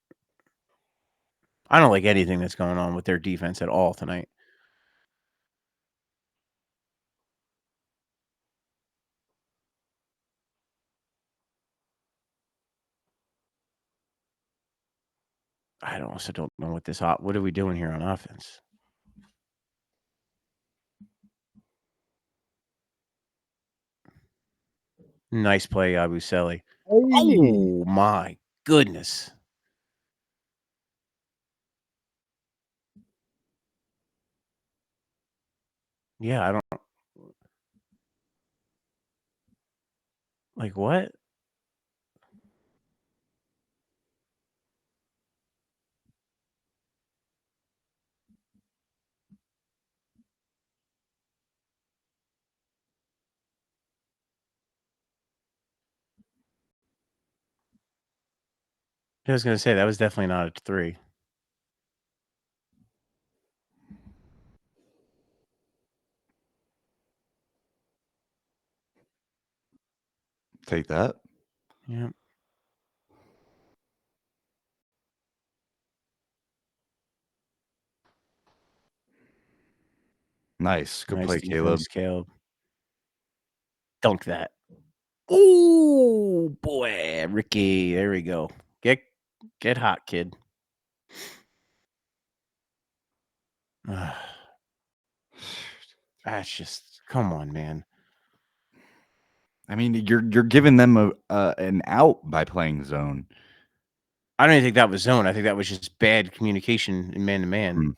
I don't like anything that's going on with their defense at all tonight. I also don't know what are we doing here on offense? Nice play, Yabusele. Hey. Oh my goodness. Yeah, I don't like what? I was gonna say that was definitely not a 3. Take that. Yeah. Nice. Good Nice play, Caleb. defense, Caleb. Dunk that. Oh boy, Ricky. There we go. Get hot, kid. That's just come on, man. I mean, you're giving them an out by playing zone. I don't even think that was zone. I think that was just bad communication in man to man. Mm.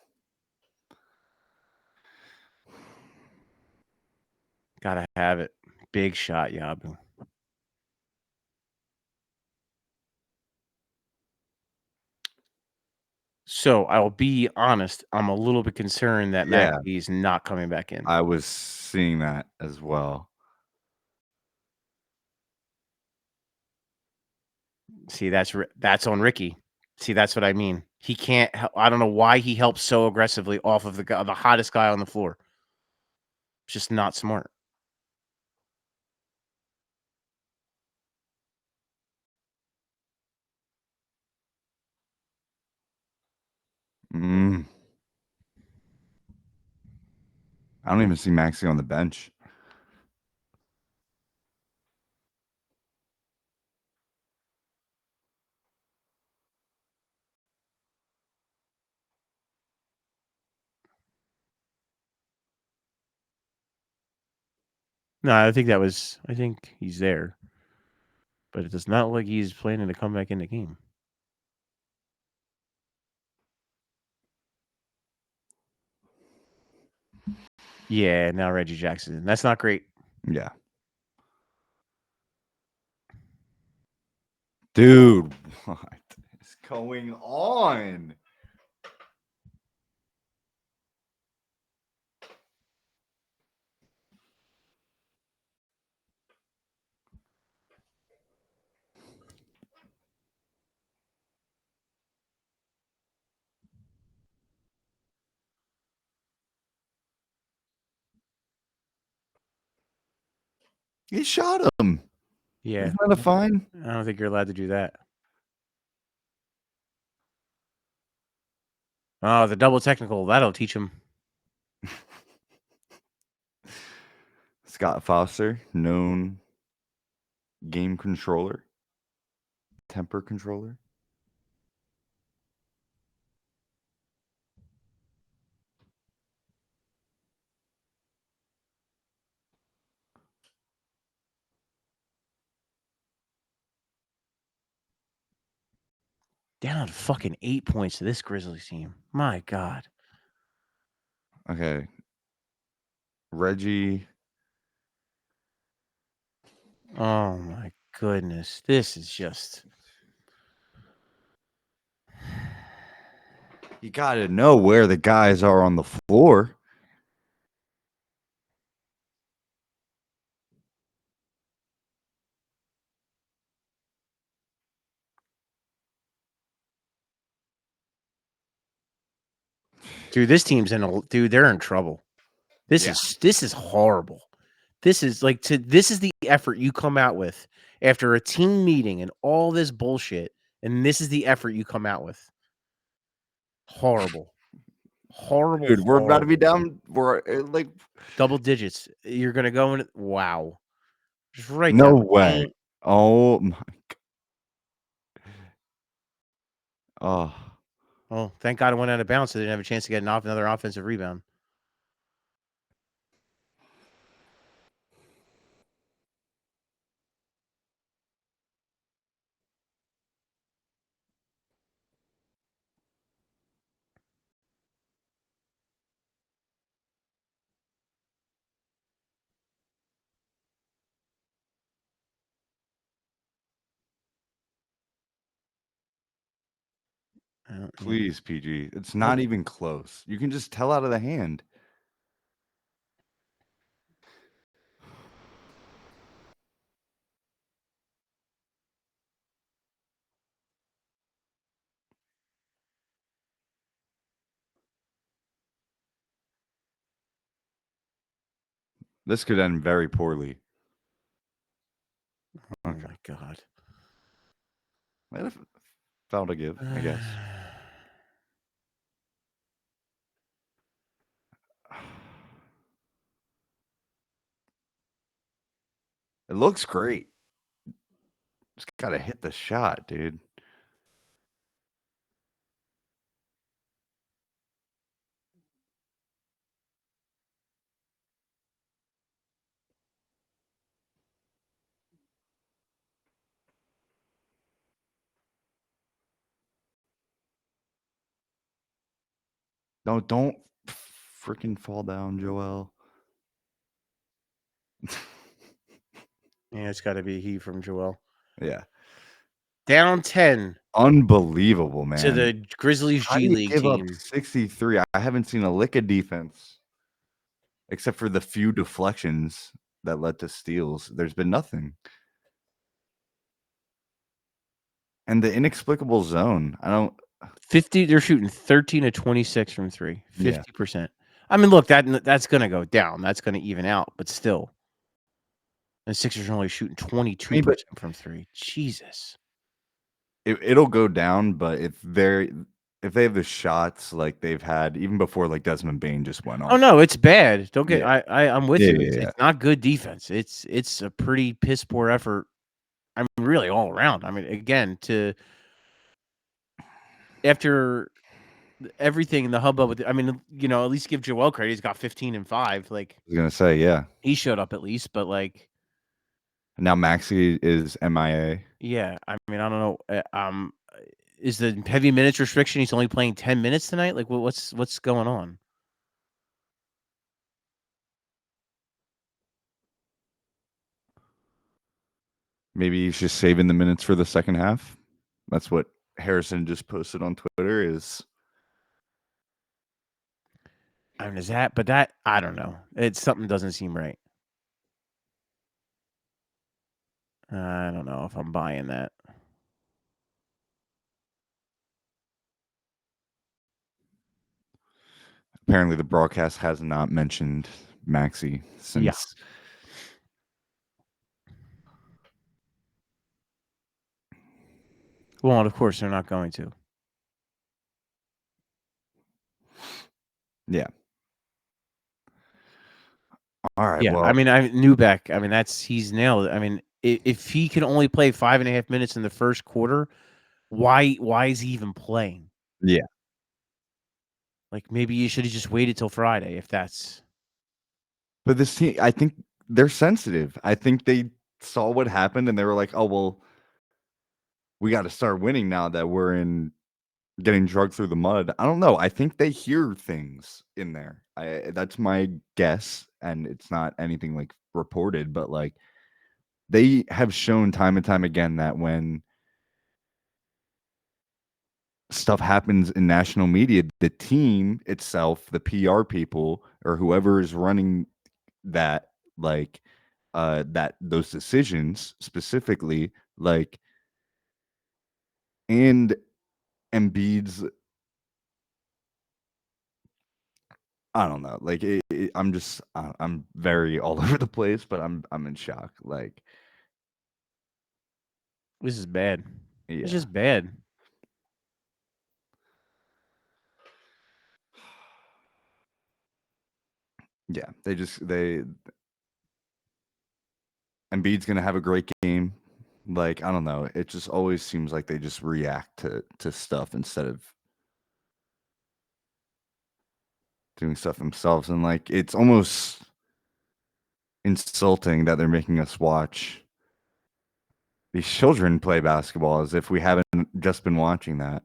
Gotta have it. Big shot, Yabu. So I'll be honest, I'm a little bit concerned that Yeah, Maxey is not coming back in. I was seeing that as well. See, that's on Ricky. See, that's what I mean. He can't. I don't know why he helps so aggressively off of the hottest guy on the floor. Just not smart. Mm. I don't even see Maxey on the bench. No, I think that was. I think he's there, but it does not look like he's planning to come back in the game. Yeah, now Reggie Jackson. That's not great. Yeah. Dude, what is going on? He shot him. Yeah, Isn't that a fine? I don't think you're allowed to do that. Oh, the double technical. That'll teach him. Scott Foster, known game controller, temper controller. Down fucking 8 points to this Grizzlies team. My God. Okay. Reggie. Oh my goodness. This is just. You got to know where the guys are on the floor. Dude, this team's in a. Dude, they're in trouble. This Yeah. is horrible. This is like this is the effort you come out with after a team meeting and all this bullshit, and this is the effort you come out with. Horrible. Horrible, Dude, we're about to be horrible. down. We're like, Double digits. You're gonna go in. Wow. Just right no down the way. paint. Oh my. Oh, Oh, thank God it went out of bounds so they didn't have a chance to get another offensive rebound. Yeah. please, PG. It's not even close. You can just tell out of the hand. This could end very poorly. Oh Okay. my God. Might have foul to give, I guess. It looks great. Just gotta hit the shot, dude. No, don't freaking fall down, Joel. Yeah, it's got to be he from Joel. Yeah. Down 10 Unbelievable, to man. the Grizzlies How do G you League give up team. 63? I haven't seen a lick of defense except for the few deflections that led to steals. There's been nothing. And the inexplicable zone. I don't 50, they're shooting 13 to 26 from 3, yeah. 50%. I mean, look, that's going to go down. That's going to even out, but still. The Sixers are only shooting I mean, but 22% from 3. Jesus. it'll go down, but if they have the shots like they've had even before like Desmond Bain just went Oh off. no, it's bad. Don't get Yeah. I'm with Yeah, you. yeah, It's yeah. it's not good defense. It's a pretty piss poor effort. I mean, really all around. I mean, again, to after everything in the hubbub with I mean, at least give Joel credit. He's got 15 and 5. Like I was gonna say, yeah. he showed up at least, but like Now Maxey is MIA. yeah, I mean, I don't know. Is the heavy minutes restriction? He's only playing 10 minutes tonight. Like, what's going on? Maybe he's just saving the minutes for the second half. That's what Harrison just posted on Twitter is I mean, but I don't know. It's something doesn't seem right. I don't know if I'm buying that. apparently the broadcast has not mentioned Maxey Yeah. since Well, and of course they're not going to. yeah. All right. Yeah, I Well, mean, Newbeck. I mean, he's nailed it. I mean, if he can only play 5.5 minutes in the first quarter, why is he even playing? yeah. Like maybe you should have just waited till Friday if that's. But this team, I think they're sensitive. I think they saw what happened and they were like, "Oh well, we got to start winning now that we're in getting drugged through the mud." I don't know. I think they hear things in there. That's my guess, and it's not anything like reported, but like they have shown time and time again that when stuff happens in national media, the team itself, the PR people, or whoever is running that, like, that those decisions specifically, like, and Embiid's, I don't know, like, I'm just, I'm very all over the place, but I'm in shock. Like, This is bad. It's yeah, just bad. yeah, they Embiid's gonna have a great game. Like, I don't know, it just always seems like they just react to stuff instead of doing stuff themselves, and, like, it's almost insulting that they're making us watch these children play basketball as if we haven't just been watching that.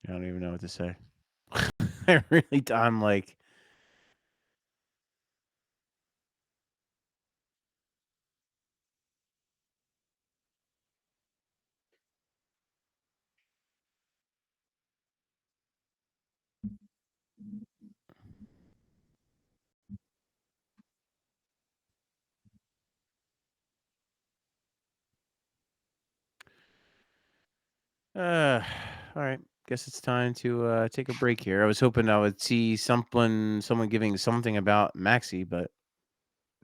I don't even know what to say. I'm like, all right. Guess it's time to take a break here. I was hoping I would see someone giving something about Maxi, but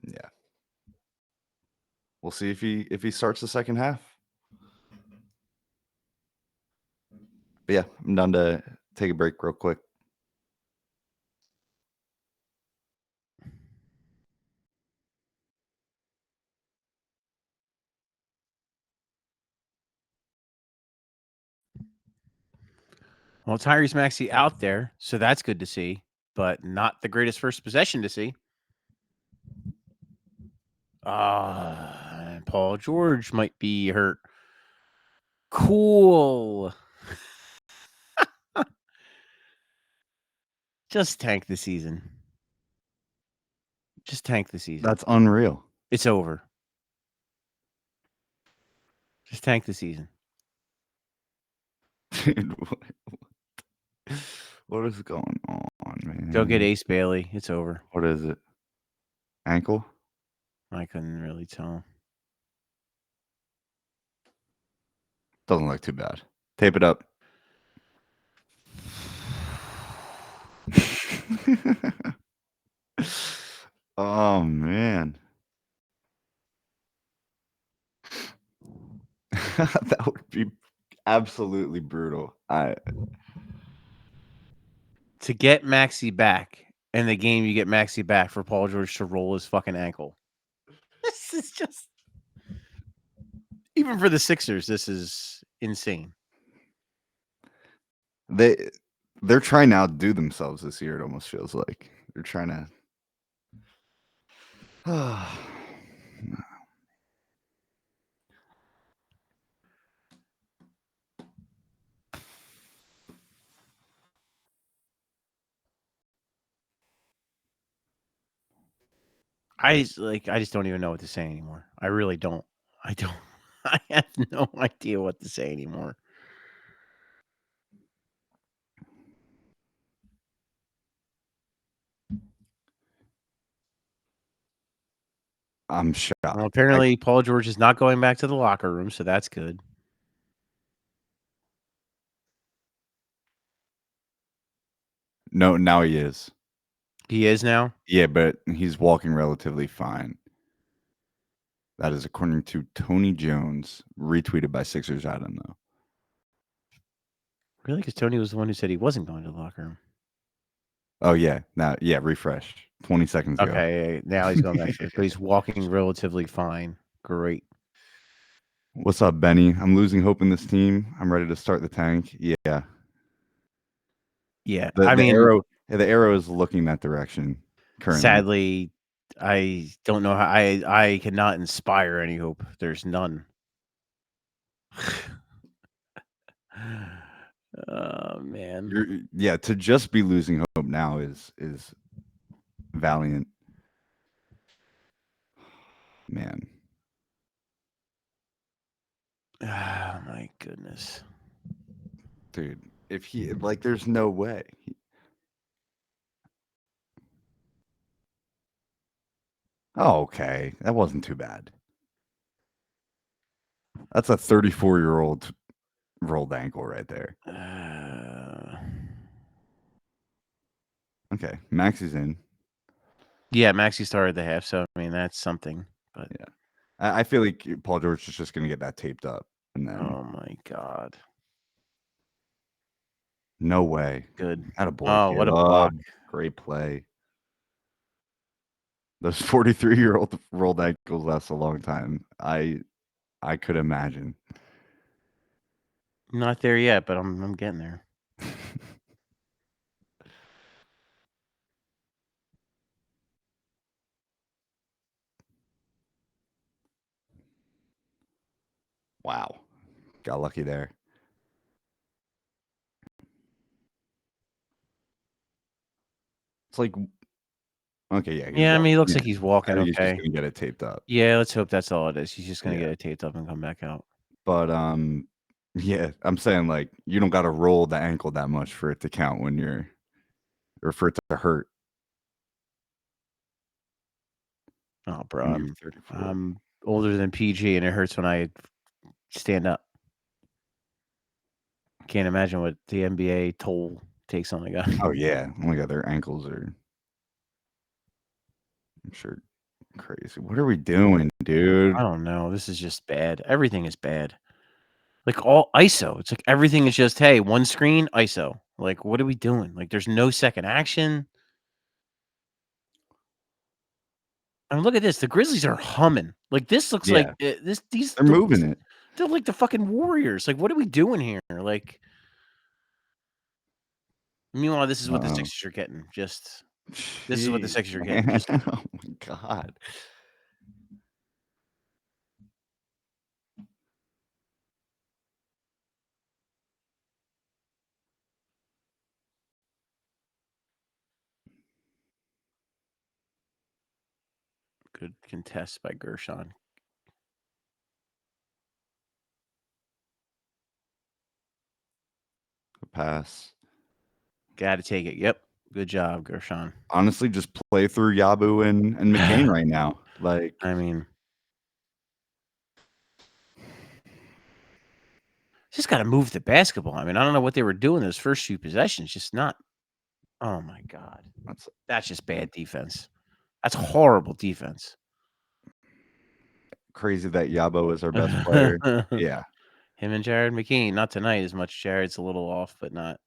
Yeah. We'll see if he starts the second half. But yeah, I'm done to take a break real quick. Tyrese Maxey out there, so that's good to see, but not the greatest first possession to see. Paul George might be hurt. Cool. Just tank the season. Just tank the season. That's unreal. It's over. Just tank the season. Dude, what is going on, man? Go get Ace Bailey. It's over. What is it? Ankle? I couldn't really tell. Doesn't look too bad. Tape it up. Oh man. That would be absolutely brutal. To get Maxey back in the game, you get Maxey back for Paul George to roll his fucking ankle. This is just, even for the Sixers, this is insane. They're trying to outdo themselves this year, it almost feels like. They're trying to I just don't even know what to say anymore. I really don't. I have no idea what to say anymore. I'm shocked. Well, apparently Paul George is not going back to the locker room, so that's good. No, now he is. He is now? Yeah, but he's walking relatively fine. That is according to Tony Jones, retweeted by Sixers Adam, though. Really? Because Tony was the one who said he wasn't going to the locker room. Oh, yeah. Now, yeah, refresh. 20 seconds ago. Okay, now he's going back to it. But he's walking relatively fine. Great. What's up, Benny? I'm losing hope in this team. I'm ready to start the tank. Yeah. Yeah. The arrow is looking that direction currently. Sadly, I don't know how I cannot inspire any hope. There's none. Oh man. To just be losing hope now is valiant. Man. Oh my goodness. Dude, if he there's no way. Oh, okay. That wasn't too bad. That's a 34-year-old rolled ankle right there. Okay, Max is in. Yeah, Maxey started the half, so I mean that's something. But yeah, I feel like Paul George is just going to get that taped up, and then. Oh my god! No way. Good. Attaboy, Oh, what a block! Great play. Those 43-year-old rolled ankles last a long time. I could imagine. Not there yet, but I'm getting there. Wow. Got lucky there. It's like, okay, yeah. Yeah, I mean, he looks like he's walking okay. He's just gonna get it taped up. Yeah, let's hope that's all it is. He's just gonna get it taped up and come back out. But yeah, I'm saying you don't got to roll the ankle that much for it to count or for it to hurt. Oh, bro, I'm older than PG, and it hurts when I stand up. Can't imagine what the NBA toll takes on a guy. Oh yeah, oh my god, their ankles are, I'm sure, crazy. What are we doing, dude? I don't know. This is just bad. Everything is bad. Like all ISO. It's like everything is just, hey, one screen, ISO. Like, what are we doing? Like, there's no second action. I mean, look at this. The Grizzlies are humming. Like, this looks like these. They're moving it. They're like the fucking Warriors. Like, what are we doing here? Like, meanwhile, this is what the Sixers are getting. This is what the Sixers are getting. Oh my god. Good contest by Gershon. Pass. Gotta take it. Yep. Good job, Gershon. Honestly, just play through Yabu and McCain right now. Like, I mean, just got to move the basketball. I mean, I don't know what they were doing those first few possessions. Just not. Oh my god, that's just bad defense. That's horrible defense. crazy that Yabo is our best player. Yeah. Him and Jared McKean. Not tonight as much. Jared's a little off, but not.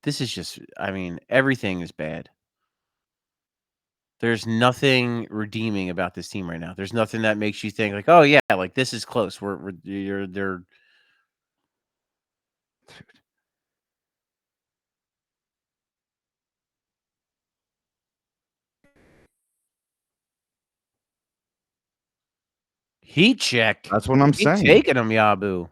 This is just. I mean, everything is bad. There's nothing redeeming about this team right now. There's nothing that makes you think like, oh yeah, like this is close. They're. Heat check. That's what I'm Keep saying. taking him, Yabu.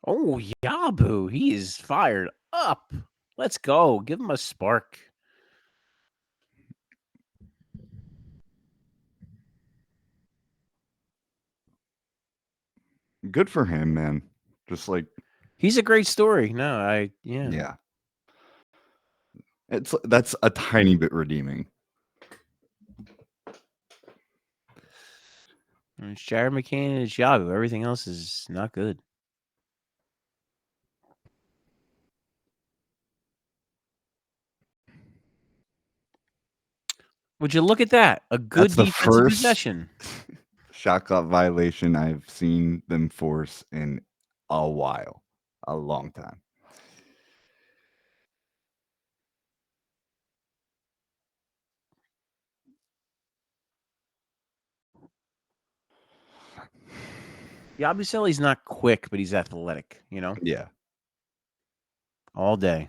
Oh, Yabu. He is fired up. Let's go. Give him a spark. Good for him, man. Just like He's a great story. No, yeah. That's a tiny bit redeeming. It's Jared McCain and it's Yabu. Everything else is not good. Would you look at that? A good That's the defensive first possession. shot clock violation I've seen them force in a while. A long time. Yabusele's not quick, but he's athletic, Yeah. all day.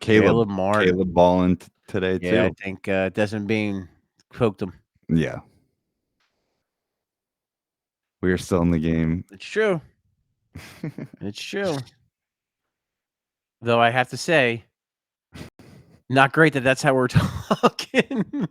Caleb Martin. balling today too. Yeah, I think Desmond Bain poked him. Yeah. We are still in the game. It's true. It's true. Though I have to say, not great that that's how we're talking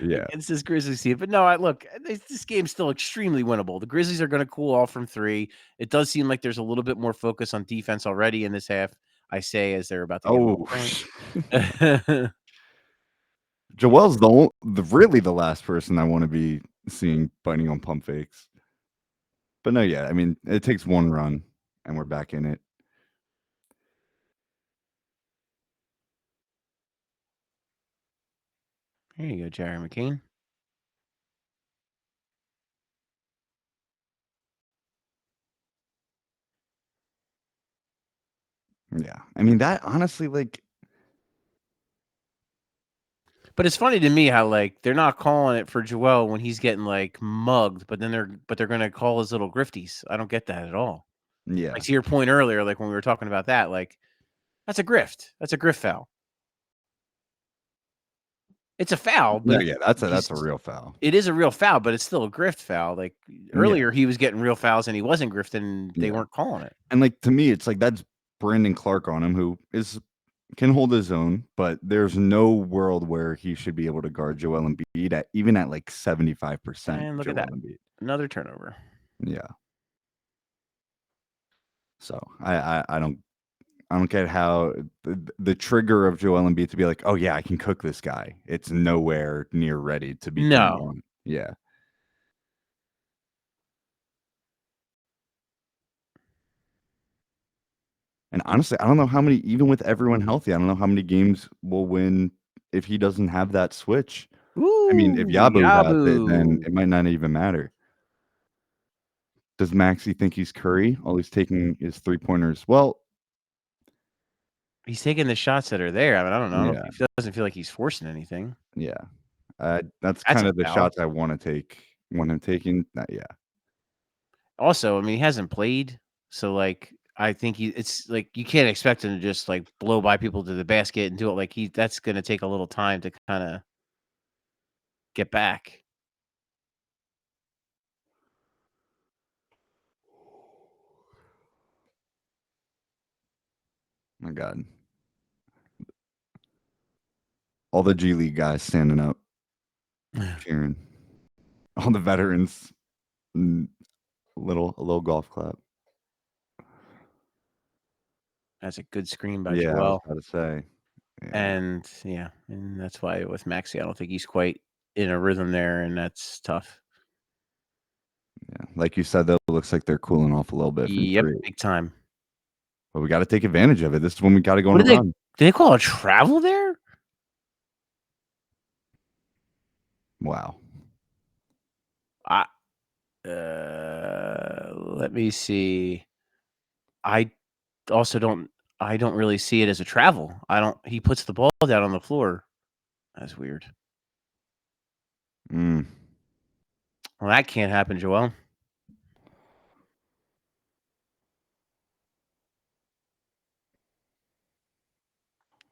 Yeah. against this Grizzlies team. But no, look, this game's still extremely winnable. The Grizzlies are going to cool off from 3. It does seem like there's a little bit more focus on defense already in this half. I say as they're about to get Oh, point. Joel's really the last person I want to be seeing biting on pump fakes. But no, yeah, I mean, it takes one run and we're back in it. Here you go, Jerry McCain. Yeah. I mean, that honestly, like, but it's funny to me how like they're not calling it for Joel when he's getting like mugged, but then they're gonna call his little grifties. I don't get that at all. yeah. Like to your point earlier, like when we were talking about that, like that's a grift. That's a grift foul. It's a foul, but No, yeah, that's a real foul. It is a real foul, but it's still a grift foul. Like earlier, he was getting real fouls and he wasn't grifting, and they weren't calling it. And like to me, it's like that's Brandon Clark on him, who can hold his own, but there's no world where he should be able to guard Joel Embiid even at like 75%. And look at that, another turnover. Yeah. So I don't get how the trigger of Joel Embiid to be like, oh yeah, I can cook this guy. It's nowhere near ready to be. No. Yeah. And honestly, I don't know how many, even with everyone healthy, I don't know how many games we'll win if he doesn't have that switch. Ooh, I mean, if Yabu has it, then it might not even matter. Does Maxey think he's Curry? All he's taking is 3-pointers. Well, He's taking the shots that are there. I mean, I don't know. Yeah, He doesn't feel like he's forcing anything. yeah. That's That's kind a of the foul. shots I wanna take want him taking. Yeah. Also, I mean, he hasn't played, so, like, I think it's like, you can't expect him to just, like, blow by people to the basket and do it like he that's gonna take a little time to kinda get back. My god. All the G League guys standing up, cheering. All the veterans, mm, a little golf clap. That's a good screen by Yeah, I was Joel, about to say. Yeah, and yeah, and that's why with Maxey, I don't think he's quite in a rhythm there, and that's tough. yeah. Like you said, though, it looks like they're cooling off a little bit from Yep, 3, big time. but we gotta take advantage of it. This is when we gotta go on What a run. did they call a travel there? Wow. I let me see. I also don't really see it as a travel. I don't he puts the ball down on the floor. That's weird. Mm, Well, that can't happen, Joel.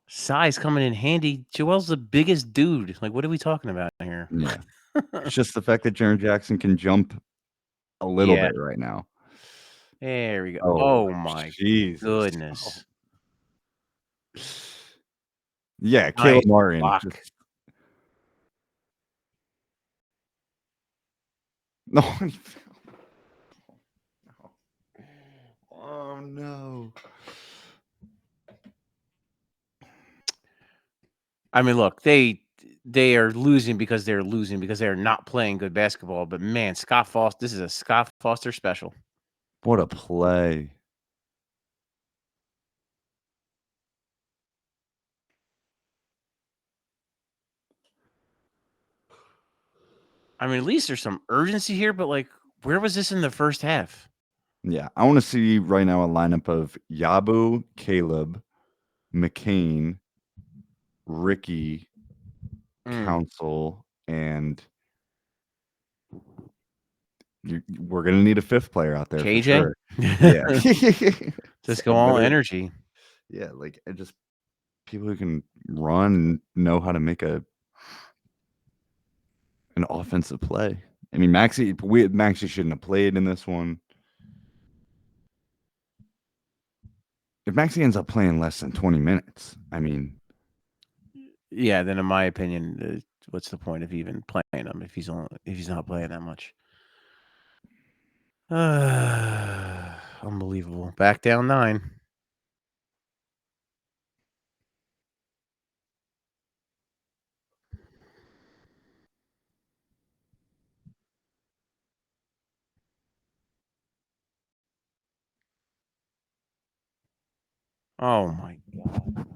Size coming in handy. Joel's the biggest dude. Like, what are we talking about here? yeah. It's just the fact that Jaren Jackson can jump a little Yeah, bit right now. there we go. Oh, Oh my Jesus. Oh. goodness. Yeah, Caleb Nice Martin. block. Just no. Oh, no. I mean, look, they are losing because they're losing because they're not playing good basketball. But man, Scott Foster, this is a Scott Foster special. What a play. I mean, at least there's some urgency here, but like, where was this in the first half? Yeah, I wanna see right now a lineup of Yabu, Caleb, McCain, Ricky, Mm. Council, and we're gonna need a 5th player out there for KJ? sure. Yeah. Just go all Better energy. yeah, like, just people who can run and know how to make an offensive play. I mean, Maxey shouldn't have played in this one. If Maxey ends up playing less than 20 minutes, I mean, Yeah, then in my opinion, what's the point of even playing him if he's not playing that much? Unbelievable. Back down 9. Oh my god.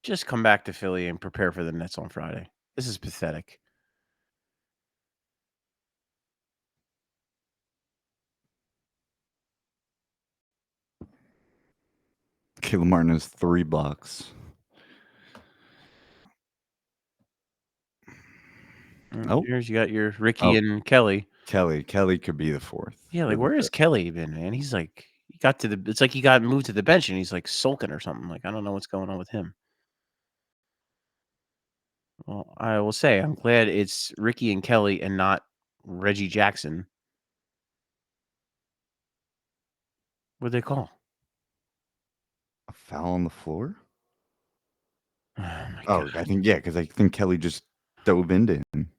Just come back to Philly and prepare for the Nets on Friday. This is pathetic. Caleb Martin has 3 blocks. Oh, Here's you got your Ricky oh, and Kelly. Kelly could be the 4th Yeah, or like the where has 5th. Kelly been, man? He's like he got to the it's like he got moved to the bench and he's like sulking or something. Like I don't know what's going on with him. Well, I will say I'm glad it's Ricky and Kelly and not Reggie Jackson. What'd they call? A foul on the floor? Oh my Oh, I god. think because I think Kelly just dove into him.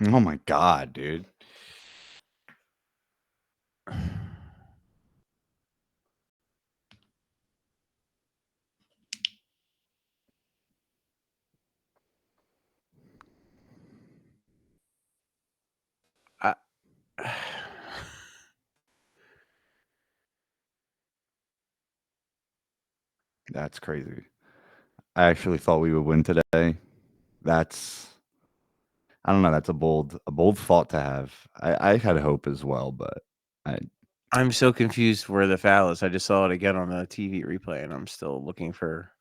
Oh my god, dude. That's crazy. I actually thought we would win today. That's I don't know. That's a bold thought to have. I had hope as well, but I I'm so confused where the foul is. I just saw it again on the TV replay, and I'm still looking for.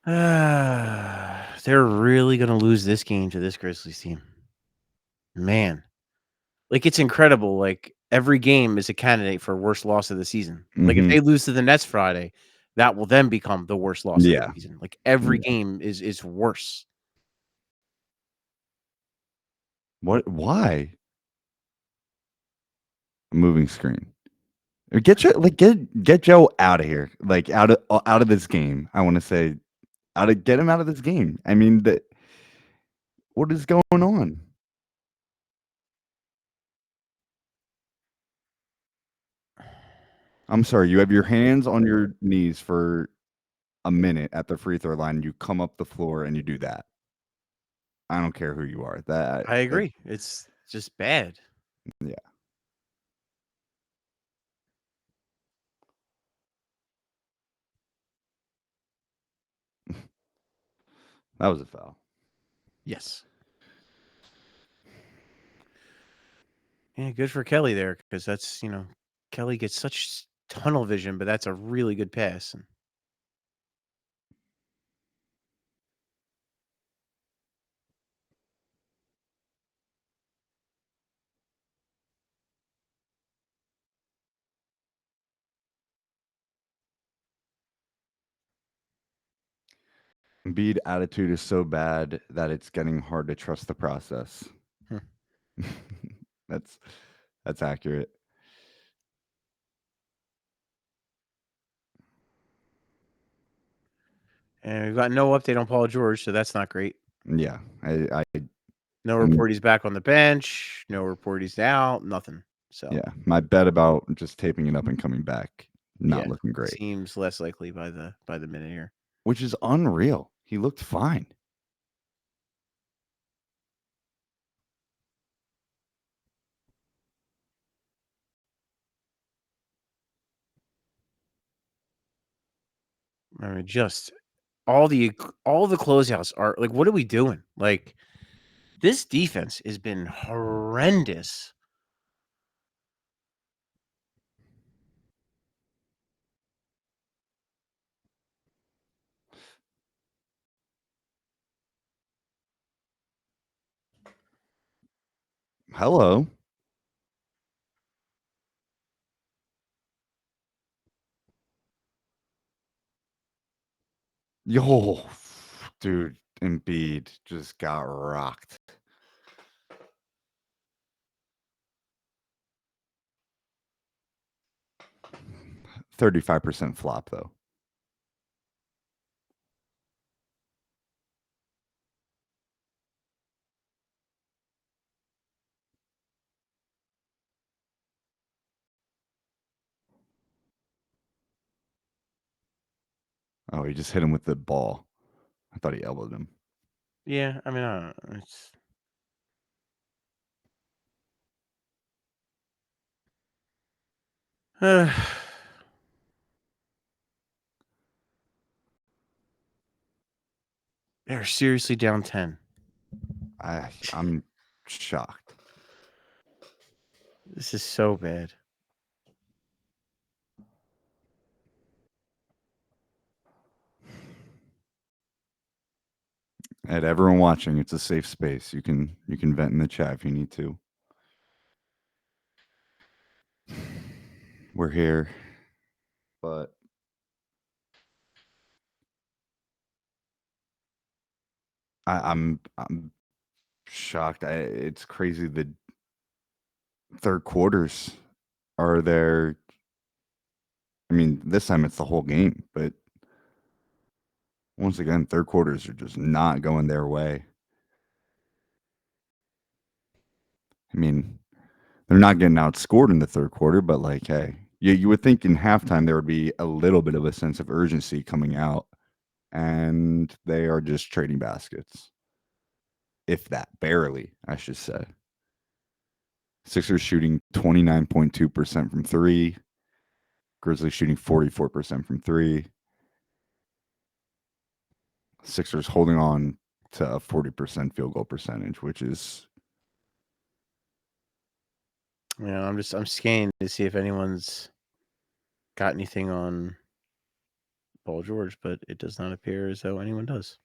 They're really gonna lose this game to this Grizzlies team. Man, like, it's incredible, like, every game is a candidate for worst loss of the season. Like, if mhm. they lose to the Nets Friday, that will then become the worst loss of the Yeah. season. Like, every Yeah. game is worse. What? Why? A moving screen. Get Joe out of here. Like out of this game. I want to say get him out of this game. I mean, what is going on? I'm sorry. You have your hands on your knees for a minute at the free throw line. You come up the floor and you do that. I don't care who you are. I That agree. It's just bad. yeah. That was a foul. Yes. Yeah, good for Kelly there because that's, Kelly gets such tunnel vision, but that's a really good pass. And Embiid attitude is so bad that it's getting hard to trust the process. hmm. that's that's accurate. And we've got no update on Paul George, so that's not great. Yeah. No I'm report he's back on the bench. No report he's out. Nothing. So yeah. My bet about just taping it up and coming back not yeah, looking great, seems less likely by the minute here. which is unreal. He looked fine. I mean, just all the closeouts are like, what are we doing? Like, this defense has been horrendous. Hello. Yo, dude, Embiid just got rocked. 35% flop though. Oh, he just hit him with the ball. I thought he elbowed him. Yeah, I mean, I don't know. It's they're seriously down 10. I'm shocked. This is so bad. And everyone watching, it's a safe space. You can vent in the chat if you need to. We're here, but I'm shocked. It's crazy. The third quarters are there. I mean, this time it's the whole game, but once again, third quarters are just not going their way. I mean, they're not getting outscored in the third quarter, but like, hey, you would think in halftime there would be a little bit of a sense of urgency coming out, and they are just trading baskets. If that, barely, I should say. Sixers shooting 29.2% from three. Grizzlies shooting 44% from three. Sixers holding on to a 40% field goal percentage, which is I'm scanning to see if anyone's got anything on Paul George, but it does not appear as though anyone does.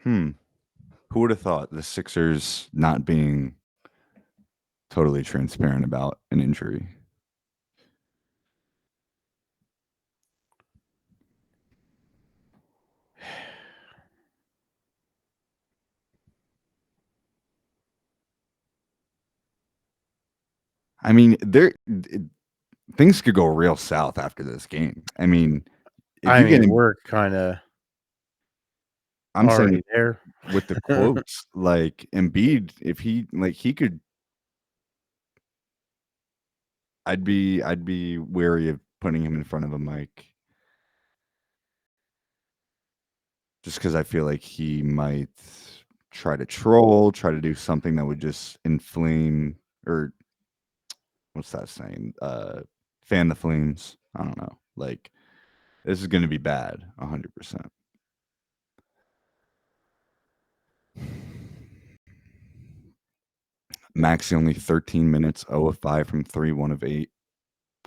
who would have thought the Sixers not being totally transparent about an injury? I mean, things could go real south after this game. I mean, if you get we're kind of I'm already saying there. with the quotes, like Embiid, if he could, I'd be wary of putting him in front of a mic, just because I feel like he might try to troll, try to do something that would just inflame, or what's that saying? Fan the flames. I don't know. Like, this is going to be bad, 100%. Maxey only 13 minutes, 0 of 5 from 3, 1 of 8,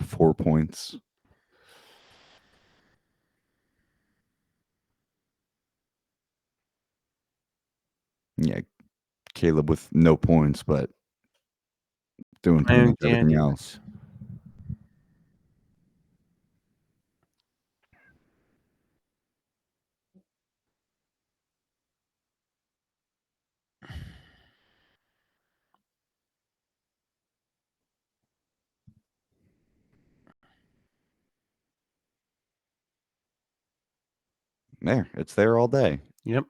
4 points. Yeah, Caleb with no points, but doing pretty much everything else. There, it's there all day. Yep.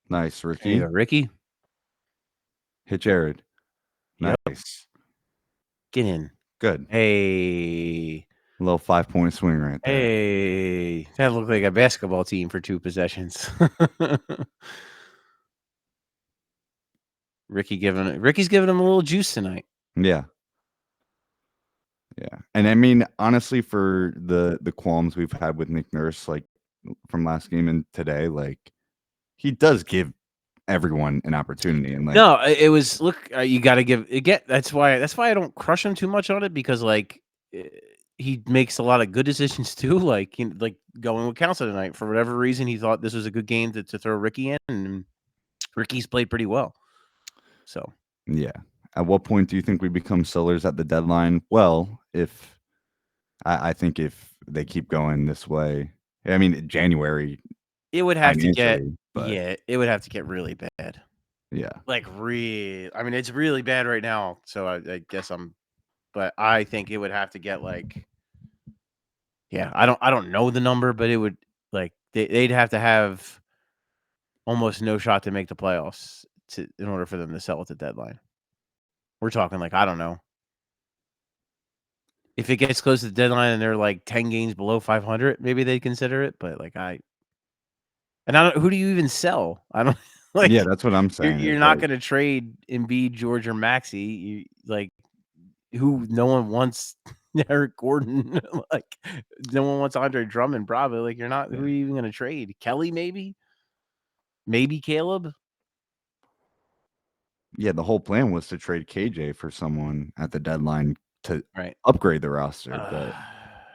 Nice, There Ricky. you go, Ricky. Hit Jared. Yep. Nice. Get in. Good. Hey. A little 5-point swing right there. Hey. That looked like a basketball team for 2 possessions. Ricky's giving him a little juice tonight. Yeah. Yeah. And I mean, honestly, for the qualms we've had with Nick Nurse, like from last game and today, like he does give everyone an opportunity. And like, No, it was you got to give that's why I don't crush him too much on it, because like he makes a lot of good decisions too, like like going with Council tonight for whatever reason he thought this was a good game to throw Ricky in, and Ricky's played pretty well. So, yeah. At what point do you think we become sellers at the deadline? Well, if I think if they keep going this way, I mean, January it would have to get financially, but it would have to get really bad. yeah. Like I mean, it's really bad right now, so I guess but I think it would have to get like, yeah, I don't know the number, but it would, like, they'd have to have almost no shot to make the playoffs in order for them to sell at the deadline. We're talking like, I don't know. If it gets close to the deadline and they're like 10 games below 500, maybe they'd consider it, but like I don't, who do you even sell? I don't like, Yeah, that's what I'm saying. you're It's not like, going to trade Embiid, George, or Maxey. You like, who no one wants Eric Gordon, like no one wants Andre Drummond, probably. Like, you're not, who are you even going to trade? Kelly, maybe Caleb. yeah, the whole plan was to trade KJ for someone at the deadline to Right. upgrade the roster, but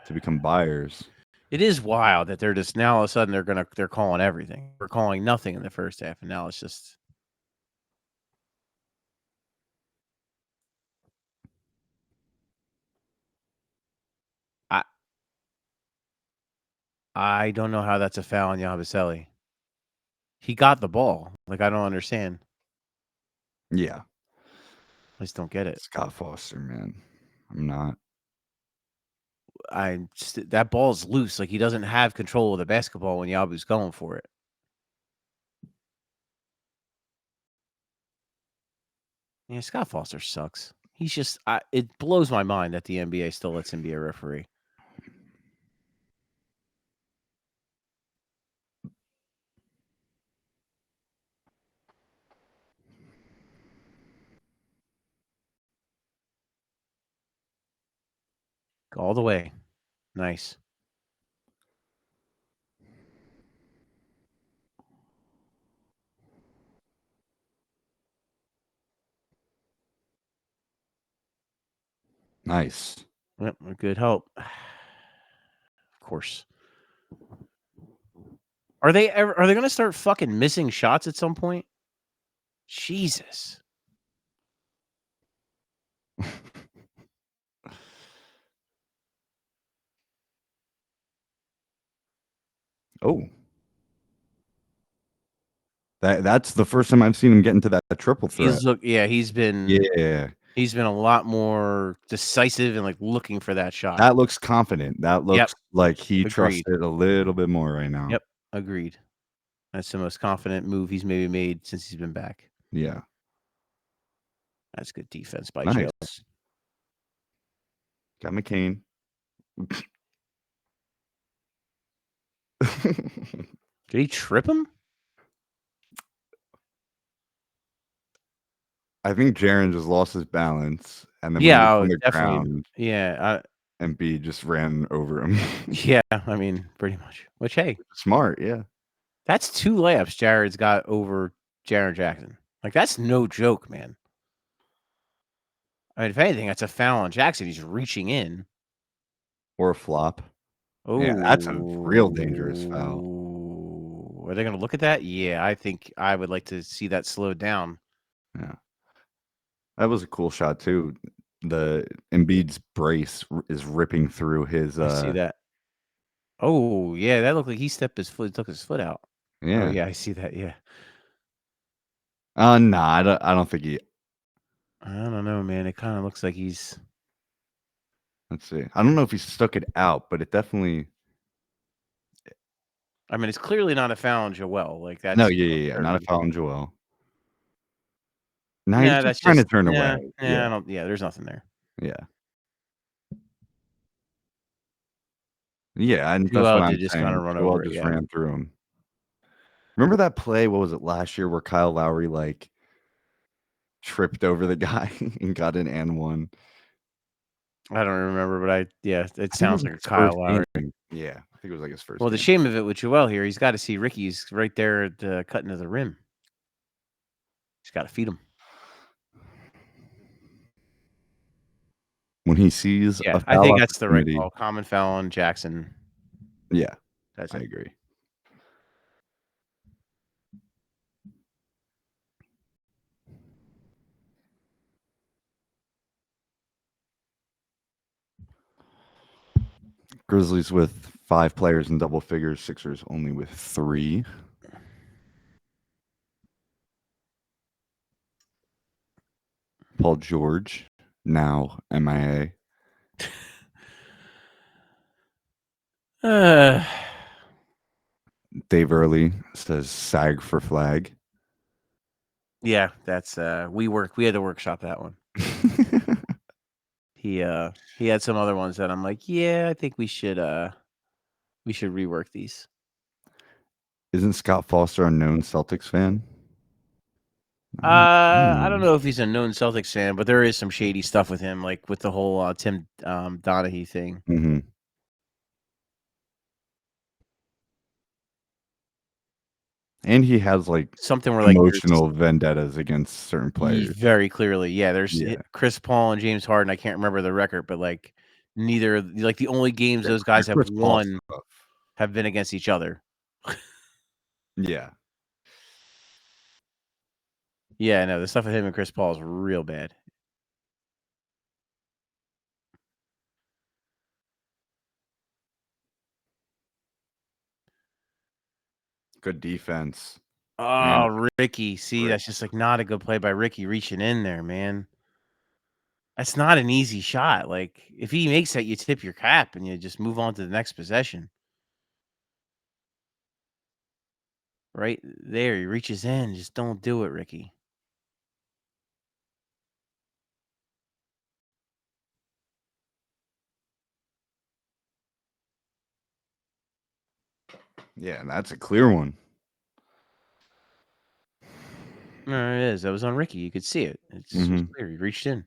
to become buyers. It is wild that they're just now all of a sudden they're calling everything. We're calling nothing in the first half, and now it's just. I don't know how that's a foul on Yabusele. He got the ball. Like, I don't understand. Yeah. I just don't get it. Scott Foster, man. I'm not. That ball's loose. Like, he doesn't have control of the basketball when Yabu's going for it. Yeah, Scott Foster sucks. He's just it blows my mind that the NBA still lets him be a referee. All the way. Nice. Nice. Yep, a good help. Of course. Are they gonna start fucking missing shots at some point? Jesus. Oh, that's the first time I've seen him get into that triple threat. He's been Yeah, a lot more decisive and, like, looking for that shot. that looks confident. That Yep, looks like he trusts agreed. it a little bit more right now. Yep, agreed. That's the most confident move he's maybe made since he's been back. Yeah. That's good defense by Joe. Nice. Got McCain. Did he trip him? I think Jaren just lost his balance, and then when he was Yeah, on oh, the definitely. ground, Yeah, Embiid just ran over him. yeah, I mean, pretty much. Which, hey, Smart, yeah. that's 2 layups Jared's got over Jaren Jackson. Like, that's no joke, man. I mean, if anything, that's a foul on Jackson. He's reaching in. Or a flop. Yeah, that's a real dangerous foul. Oh, are they gonna look at that? Yeah, I think I would like to see that slowed down. Yeah. That was a cool shot too. The Embiid's brace is ripping through his, I see that. Oh, yeah, that looked like he took his foot out. Oh, yeah. yeah, I see that, yeah. Nah, I don't think he I don't know, man. It kinda looks like he's let's see. I don't know if he stuck it out, but it definitely I mean, it's clearly not a foul on Joel, like, no, that's yeah, yeah, yeah, not a dirty. foul on Joel. No, he's No, just that's trying to just turn away. Yeah, I don't there's nothing there. yeah. Yeah, and that's Joel what I'm did just kinda saying. run Joel over it, just yeah. ran through him. Remember that play, what was it, last year where Kyle Lowry, like, tripped over the guy and got an and one? I don't remember, but it I think it was sounds like like a his first Kyle game. Lowry. Yeah, I think it was like his first Well, the game. shame of it with Joel here, he's gotta see Ricky's right there at the cutting to the rim. He's gotta feed him. When he sees a Yeah, I foul think that's the right opportunity, call. Common foul on Jackson. yeah, That's I it. agree. Grizzlies with 5 players in double figures, Sixers only with 3. Paul George, now MIA. Uh, Dave Early says sag for flag. yeah, that's, we had to workshop that one. He had some other ones that I'm like, "Yeah, I think we should rework these." Isn't Scott Foster a known Celtics fan? I don't know if he's a known Celtics fan, but there is some shady stuff with him, like with the whole, Tim, Donaghy thing. Mhm. And he has, like, Something where, like, there's emotional vendettas against certain players. very clearly, yeah, there's Yeah. Chris Paul and James Harden, I can't remember the record, but, like, the only games Yeah, those the guys have Chris Paul won stuff. have been against each other. Yeah. Yeah, no, the stuff with him and Chris Paul is real bad. Good defense. Man, Oh, Ricky, see, great. that's just, like, not a good play by Ricky reaching in there, man. That's not an easy shot, like, if he makes that, you tip your cap and you just move on to the next possession. Right there, he reaches in, just don't do it, Ricky. Yeah, that's a clear one. There it is. That was on Ricky. You could see it. It was Mhm. clear. He reached in.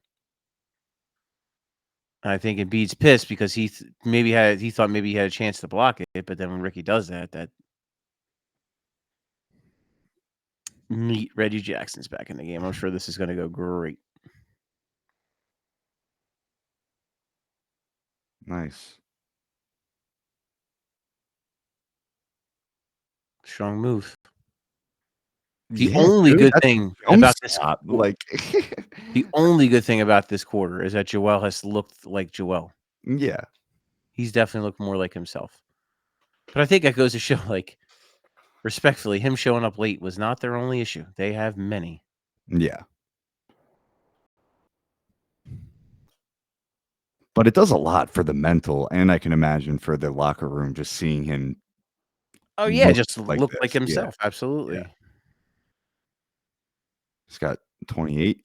I think Embiid's pissed because he thought maybe he had a chance to block it, but then when Ricky does that meet Reggie Jackson's back in the game. I'm sure this is going to go great. Nice. Strong move. The Yeah, only dude, good that's a thing jump about this stop, like the only good thing about this quarter is that Joel has looked like Joel. Yeah. He's definitely looked more like himself. But I think that goes to show, like, respectfully, him showing up late was not their only issue. They have many. Yeah. But it does a lot for the mental, and I can imagine for the locker room just seeing him Oh, yeah, look just like look like this. Yeah, himself. yeah. Absolutely. He's got 28.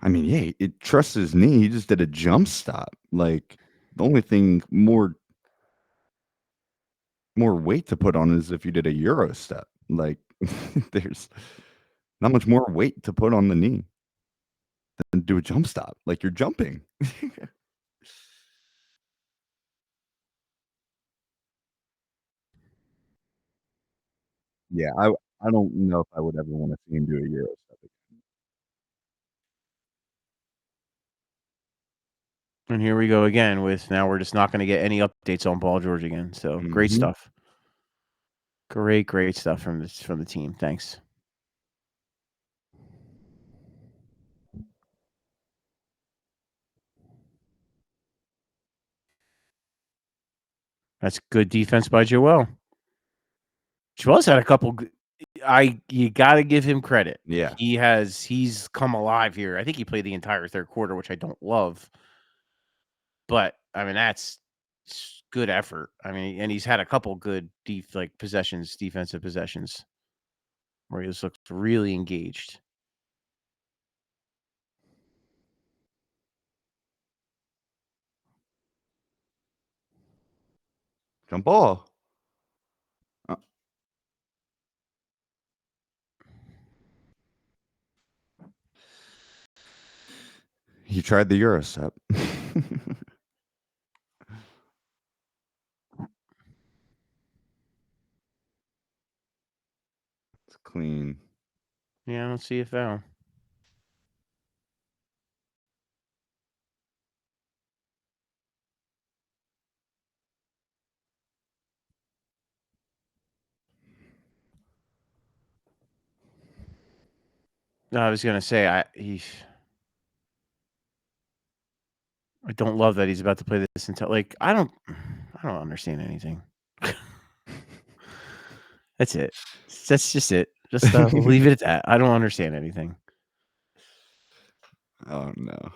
I mean, yeah, it trusts his knee. He just did a jump stop. Like, the only thing more weight to put on is if you did a Euro step. Like, there's not much more weight to put on the knee than do a jump stop. Like, you're jumping. Yeah, I don't know if I would ever wanna see him do a Euro step again. And here we go again with now we're just not gonna get any updates on Paul George again. So great Mhm. stuff. Great stuff from the team. Thanks. That's good defense by Joel. Joel's had a couple you gotta give him credit. Yeah. He's come alive here. I think he played the entire third quarter, which I don't love. But I mean, that's good effort. I mean, and he's had a couple good defensive possessions where he just looks really engaged. Jump ball. Uh He tried the Euro step. It's clean. Yeah, I don't see a foul. No, I was gonna say I don't love that he's about to play this until I don't understand anything. That's it. That's just it. Just leave it at that. I don't understand anything. Oh, no.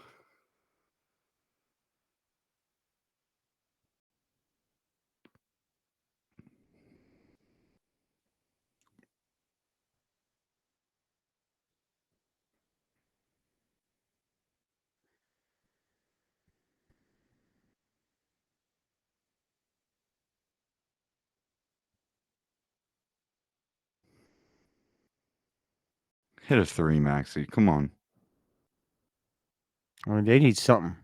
Hit a 3, Maxey. Come on. I mean, they need something.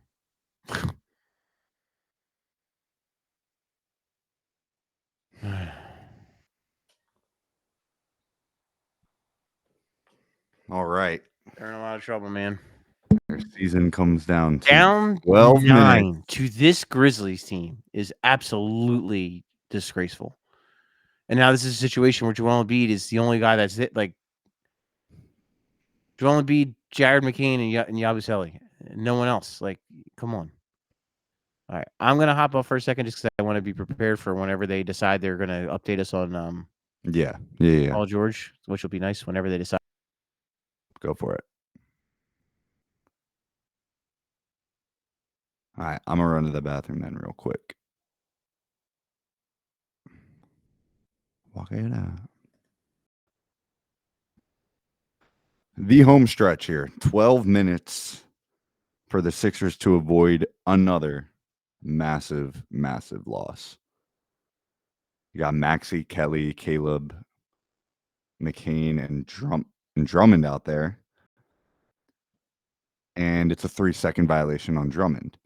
All right. They're in a lot of trouble, man. Their season comes down to Down 12 minutes. 9 to this Grizzlies team is absolutely disgraceful. And now this is a situation where Joel Embiid is the only guy that's it. Like Joel Embiid, Jared McCain, and Yabusele. No one else. Like, come on. All right, I'm gonna hop off for a second just because I want to be prepared for whenever they decide they're gonna update us on Yeah. Yeah. Paul George, which will be nice whenever they decide. Go for it. All right. I'm going to run to the bathroom then, real quick. Walk it out. The home stretch here 12 minutes for the Sixers to avoid another massive, massive loss. You got Maxey, Kelly, Caleb, McCain, and Drummond out there. And it's a 3-second violation on Drummond.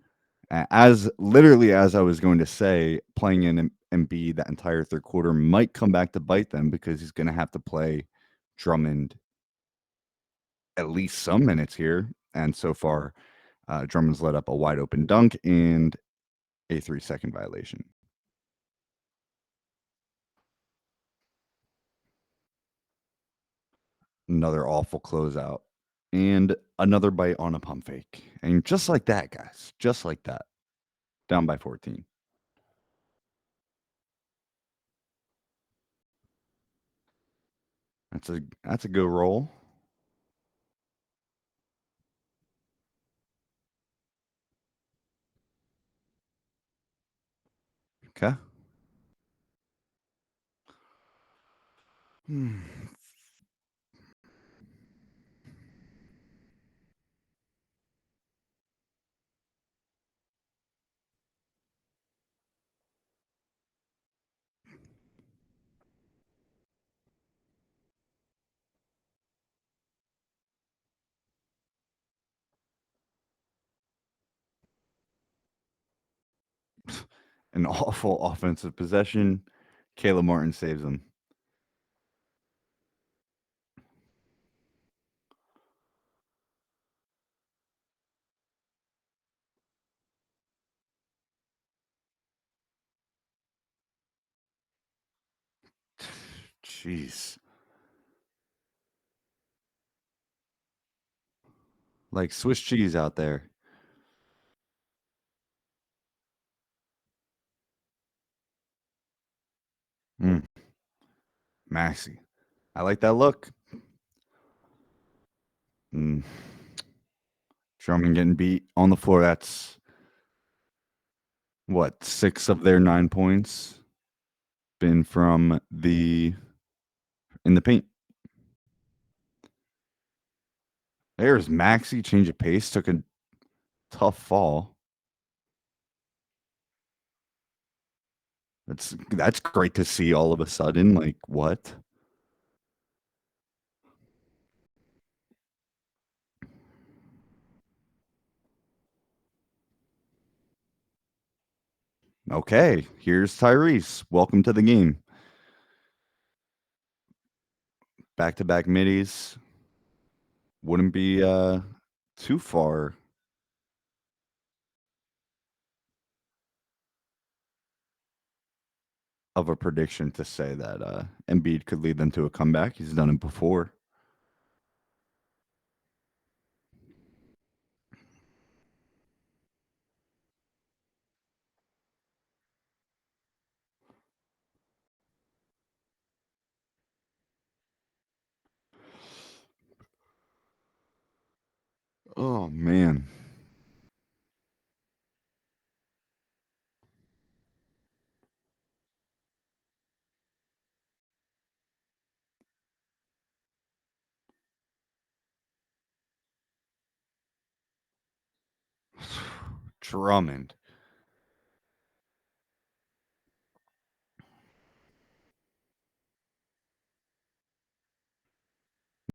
As literally as I was going to say, playing in Embiid that entire third quarter might come back to bite them because he's going to have to play Drummond at least some minutes here. And so far, Drummond's let up a wide open dunk and a 3-second violation. Another awful closeout and another bite on a pump fake. And just like that, guys, just like that, down by 14. That's a good roll. Okay. An awful offensive possession. Caleb Martin saves him. Jeez. Like Swiss cheese out there. Mm, Maxey. I like that look. Mm. Drummond getting beat on the floor. That's what, 6 of their 9 points been from in the paint. There's Maxey, change of pace, took a tough fall. That's great to see all of a sudden. Like, what? Okay, here's Tyrese. Welcome to the game. Back-to-back middies. Wouldn't be too far of a prediction to say that Embiid could lead them to a comeback. He's done it before. Oh man. Drummond.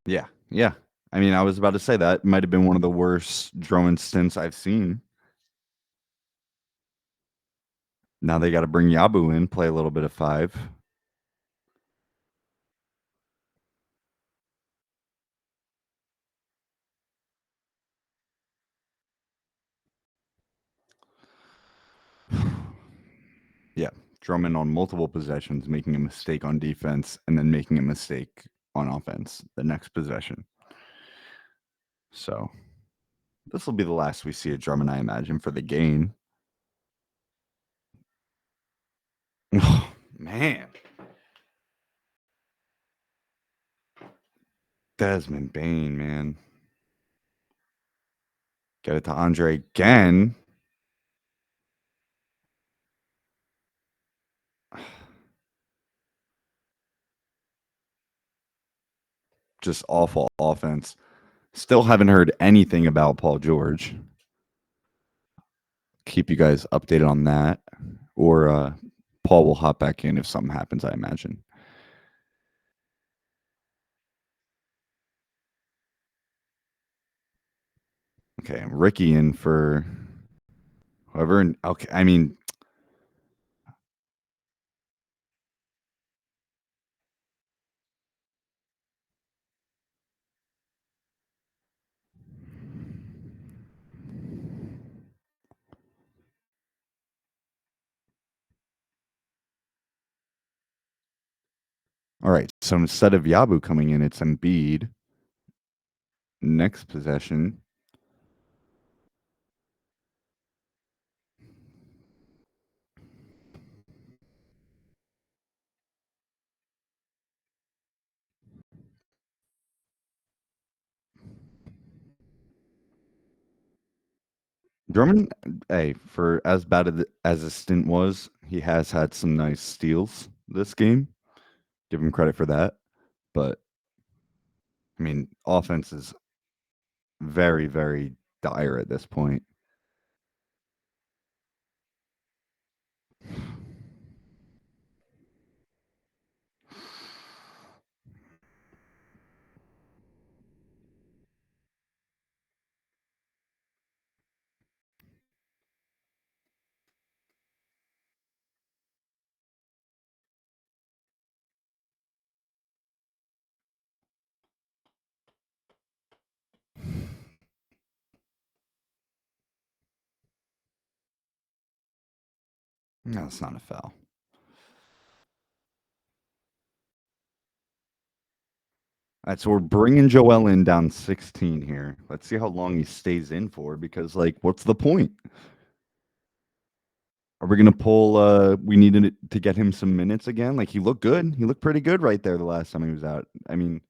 Yeah, yeah. I mean, I was about to say that might have been one of the worst Drummond stints I've seen. Now they got to bring Yabu in, play a little bit of 5. Yeah, Drummond on multiple possessions, making a mistake on defense and then making a mistake on offense the next possession. So this will be the last we see of Drummond, I imagine, for the game. Oh, man. Desmond Bain, man. Get it to Andre again. Just awful offense. Still haven't heard anything about Paul George. keep you guys updated on that, or Paul will hop back in if something happens, I imagine. Okay, Ricky in for whoever. Okay, I mean, all right. So instead of Yabu coming in, it's Embiid. Next possession. Drummond, hey, for as bad as his stint was, he has had some nice steals this game. Give him credit for that. But I mean, offense is very, very dire at this point. No, it's not a foul. All right, so we're bringing Joel in down 16 here. Let's see how long he stays in for because, like, what's the point? Are we going to pull? We needed it to get him some minutes again. Like, he looked good. He looked pretty good right there the last time he was out. I mean,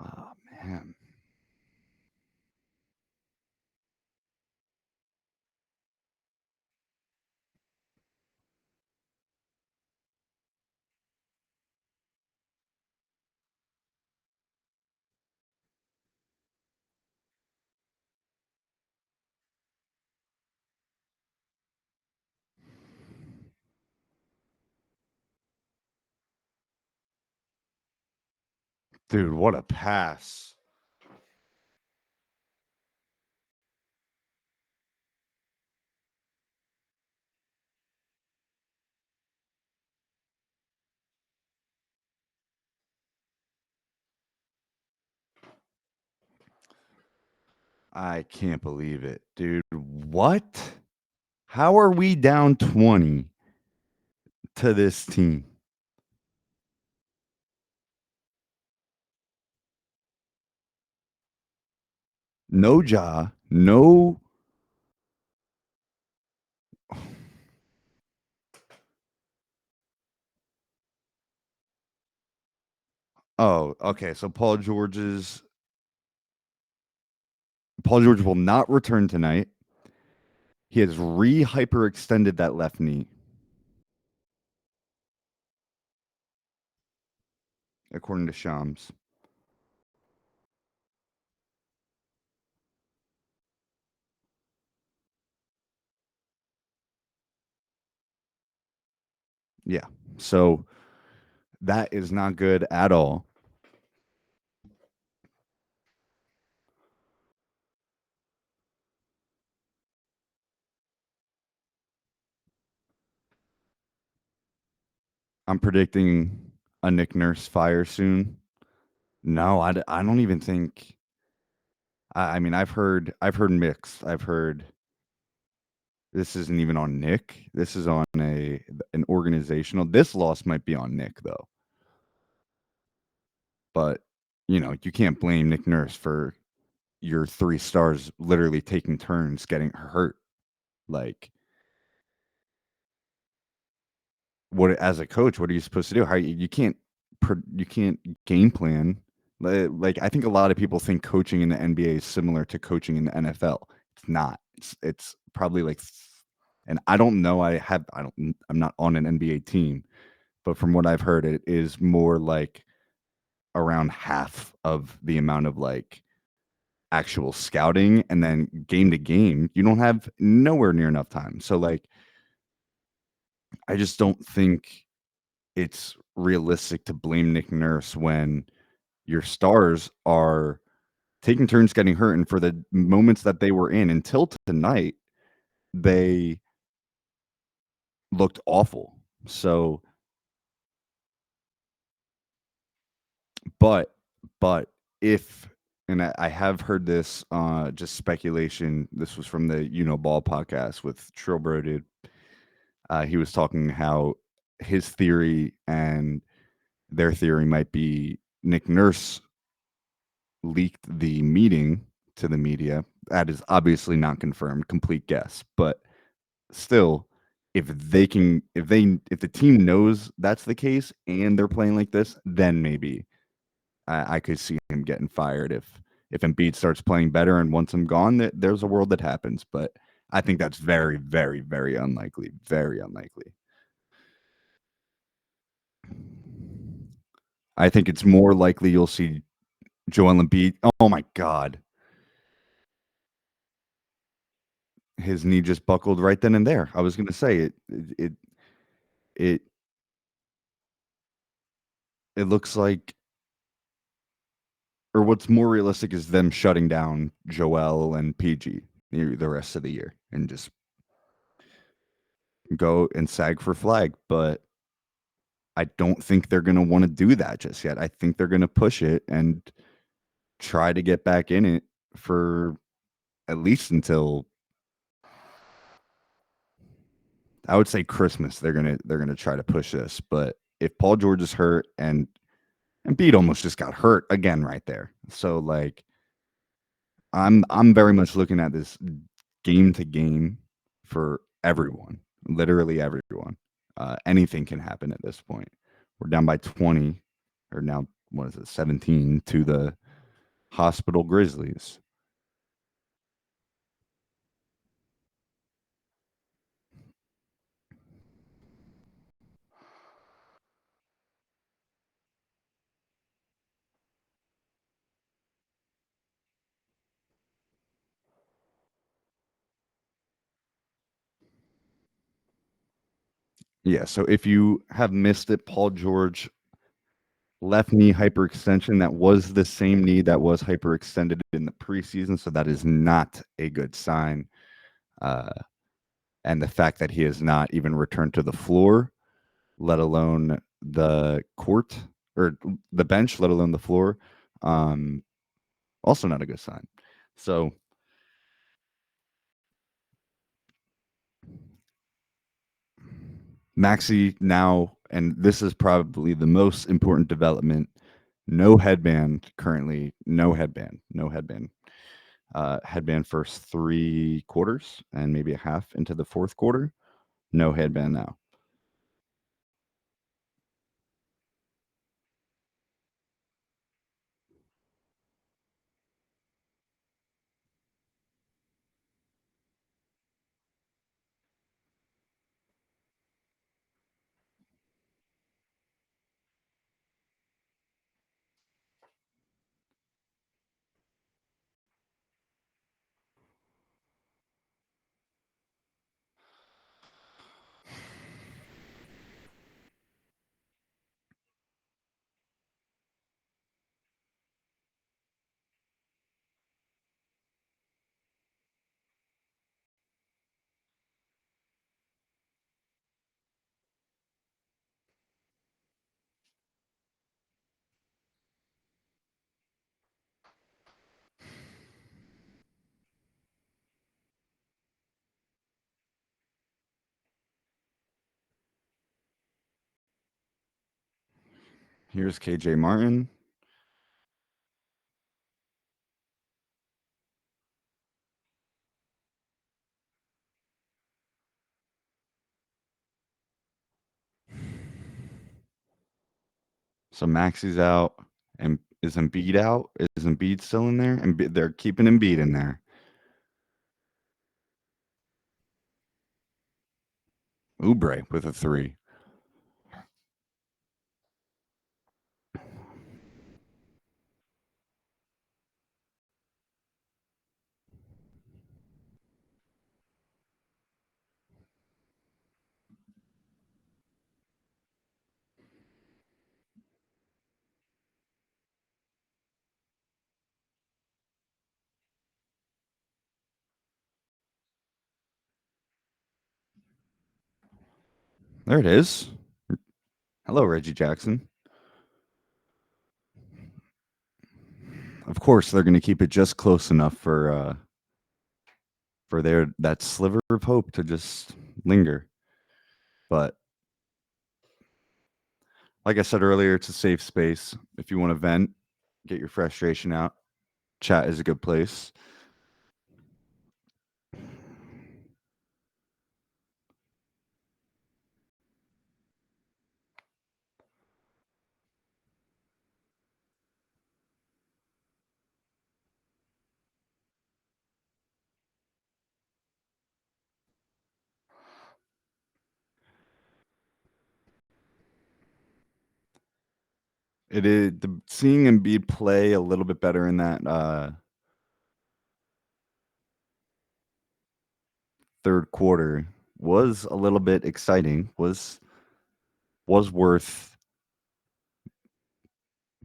oh, man. Dude, what a pass. I can't believe it, dude. What? How are we down 20 to this team? No Ja, no. Oh, okay. So Paul George will not return tonight. He has hyperextended that left knee, according to Shams. Yeah. So that is not good at all. I'm predicting a Nick Nurse fire soon. No, I don't even think. I mean, I've heard mixed. I've heard this isn't even on Nick. This is on an organizational. This loss might be on Nick though. But you can't blame Nick Nurse for your 3 stars literally taking turns getting hurt. Like, what as a coach, what are you supposed to do? How you can't game plan. Like I think a lot of people think coaching in the NBA is similar to coaching in the NFL. It's not. It's probably like, and I don't know. I'm not on an NBA team, but from what I've heard, it is more like around half of the amount of like actual scouting, and then game to game, you don't have nowhere near enough time. So, like, I just don't think it's realistic to blame Nick Nurse when your stars are taking turns getting hurt, and for the moments that they were in until tonight, they looked awful. So, but but if and I have heard this, just speculation. This was from the Ball podcast with Trilbro, dude. He was talking how his theory and their theory might be Nick Nurse leaked the meeting to the media. That is obviously not confirmed, complete guess. But still, if if the team knows that's the case and they're playing like this, then maybe I could see him getting fired if Embiid starts playing better and wants him gone. There's a world that happens, but I think that's very, very, very unlikely. Very unlikely. I think it's more likely you'll see Joel Embiid. Oh my God, his knee just buckled right then and there. I was going to say it it looks like, or what's more realistic is them shutting down Joel and PG the rest of the year and just go and sag for flag. But I don't think they're going to want to do that just yet. I think they're going to push it and try to get back in it for at least until, I would say, Christmas. They're gonna try to push this. But if Paul George is hurt and Embiid almost just got hurt again right there, so like I'm very much looking at this game to game for everyone, literally everyone. Anything can happen at this point. We're down by 20, or now what is it, 17 to the hospital Grizzlies. Yeah, so if you have missed it, Paul George left knee hyperextension. That was the same knee that was hyperextended in the preseason, so that is not a good sign. Uh, and the fact that he has not even returned to the floor, let alone the court or the bench, let alone the floor, um, also not a good sign. So Maxi now, and this is probably the most important development. No headband currently. No headband. No headband. Headband first 3 quarters and maybe a half into the fourth quarter. No headband now. Here's KJ Martin. So Maxi's out, and is Embiid out? Is Embiid still in there? And they're keeping Embiid in there. Oubre with a 3. There it is. Hello, Reggie Jackson. Of course, they're going to keep it just close enough for that sliver of hope to just linger. But like I said earlier, it's a safe space. If you want to vent, get your frustration out, chat is a good place. It is seeing Embiid play a little bit better in that third quarter was a little bit exciting. Was worth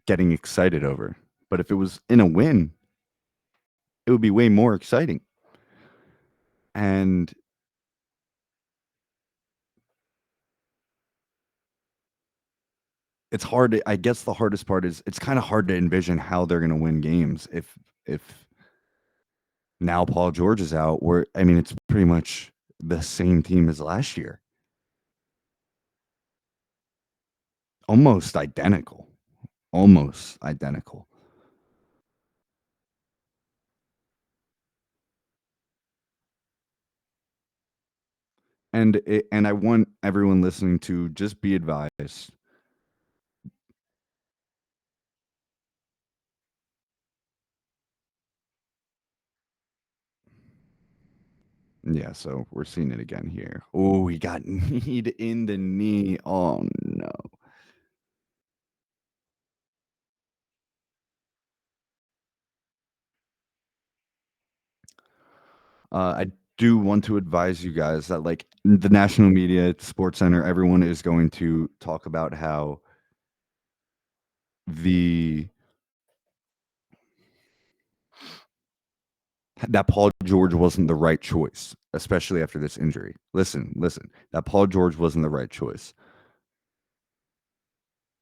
getting excited over. But if it was in a win, it would be way more exciting. And it's hard I guess the hardest part is it's kind of hard to envision how they're going to win games if now Paul George is out. Where I mean, it's pretty much the same team as last year. Almost identical. Almost identical. And I want everyone listening to just be advised. Yeah, so we're seeing it again here. Oh, he got kneed in the knee. Oh no. I do want to advise you guys that like the national media, Sports Center, everyone is going to talk about how that Paul George wasn't the right choice, especially after this injury. Listen, that Paul George wasn't the right choice.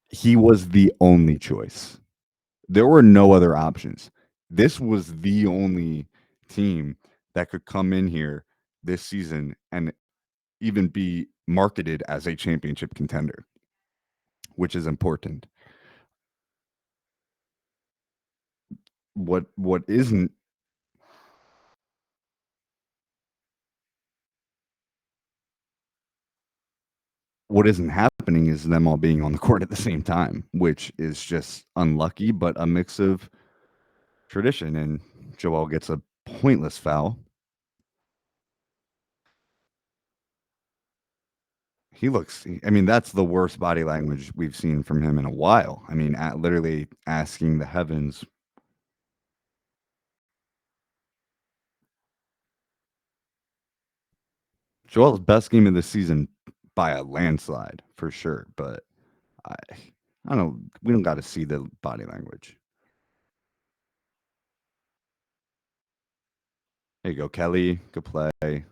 He was the only choice. There were no other options. This was the only team that could come in here this season and even be marketed as a championship contender, which is important. What isn't happening is them all being on the court at the same time, which is just unlucky, but a mix of tradition. And Joel gets a pointless foul. He looks, I mean, that's the worst body language we've seen from him in a while. I mean, literally asking the heavens. Joel's best game of the season by a landslide for sure, but I don't know. We don't got to see the body language. There you go, Kelly. Good play. Hey,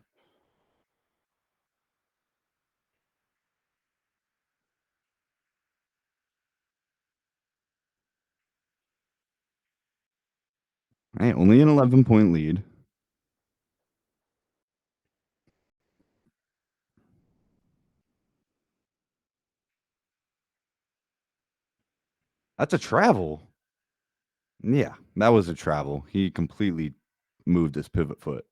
only an 11-point lead. That's a travel. Yeah, that was a travel. He completely moved his pivot foot.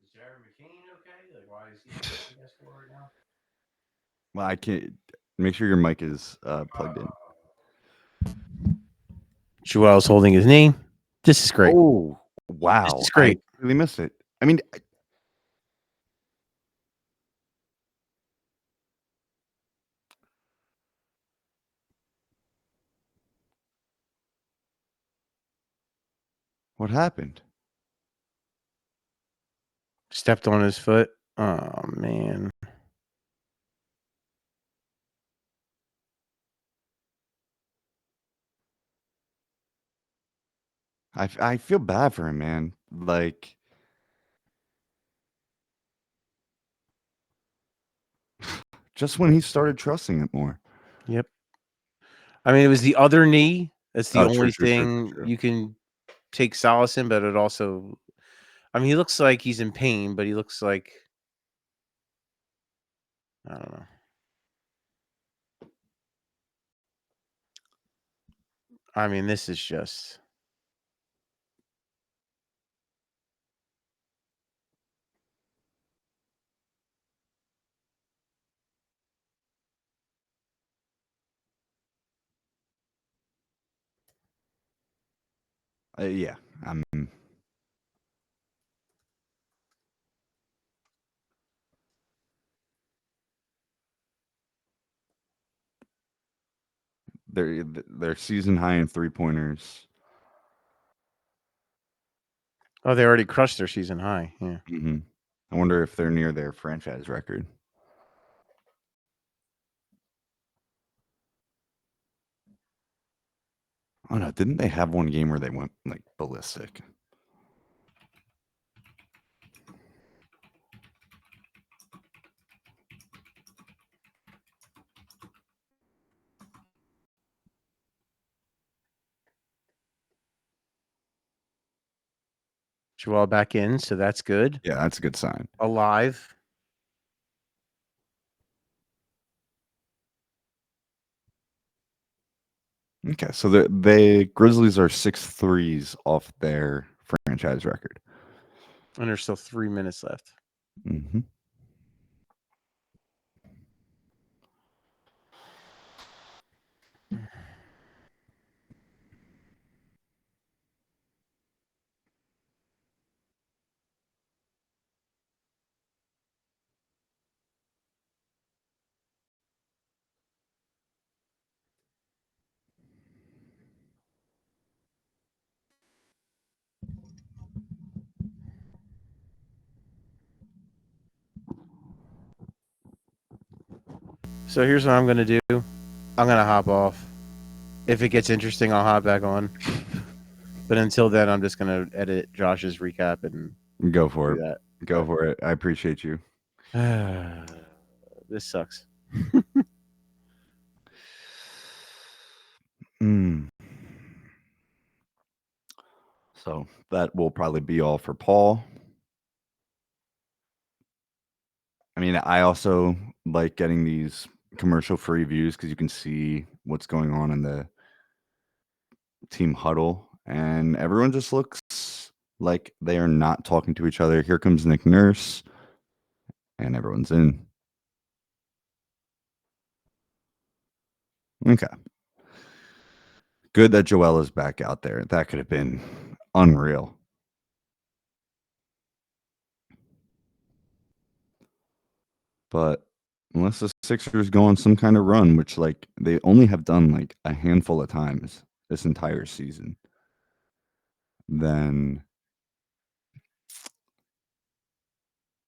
Is Jared McCain okay? Like, why is he on the floor right now? Well, I can't. Make sure your mic is plugged in. Joel's holding his knee. This is great. Oh, wow. This is great. I really missed it. I mean, What happened? Stepped on his foot. Oh, man. I feel bad for him, man. Like, just when he started trusting it more. Yep. I mean, it was the other knee. That's the Oh, true, only true, true, thing true. you can take solace in, but it also I mean, he looks like he's in pain, but he looks like I don't know. I mean, this is just Yeah, I'm they're season high in 3-pointers. Oh, they already crushed their season high. Yeah. Mhm. I wonder if they're near their franchise record. Oh, no, didn't they have one game where they went, like, ballistic? Joel back in, so that's good. Yeah, that's a good sign. Alive. Okay, so the Grizzlies are 6 threes off their franchise record. And there's still 3 minutes left. Mhm. So here's what I'm gonna do. I'm gonna hop off. If it gets interesting, I'll hop back on. But until then, I'm just gonna edit Josh's recap and Go for do it. that. Go for it. I appreciate you. This sucks. Mm. So that will probably be all for Paul. I mean, I also like getting these commercial-free views because you can see what's going on in the team huddle, and everyone just looks like they are not talking to each other. Here comes Nick Nurse, and everyone's in. Okay. Good that Joel is back out there. That could have been unreal. But unless the Sixers go on some kind of run, which like they only have done like a handful of times this entire season, then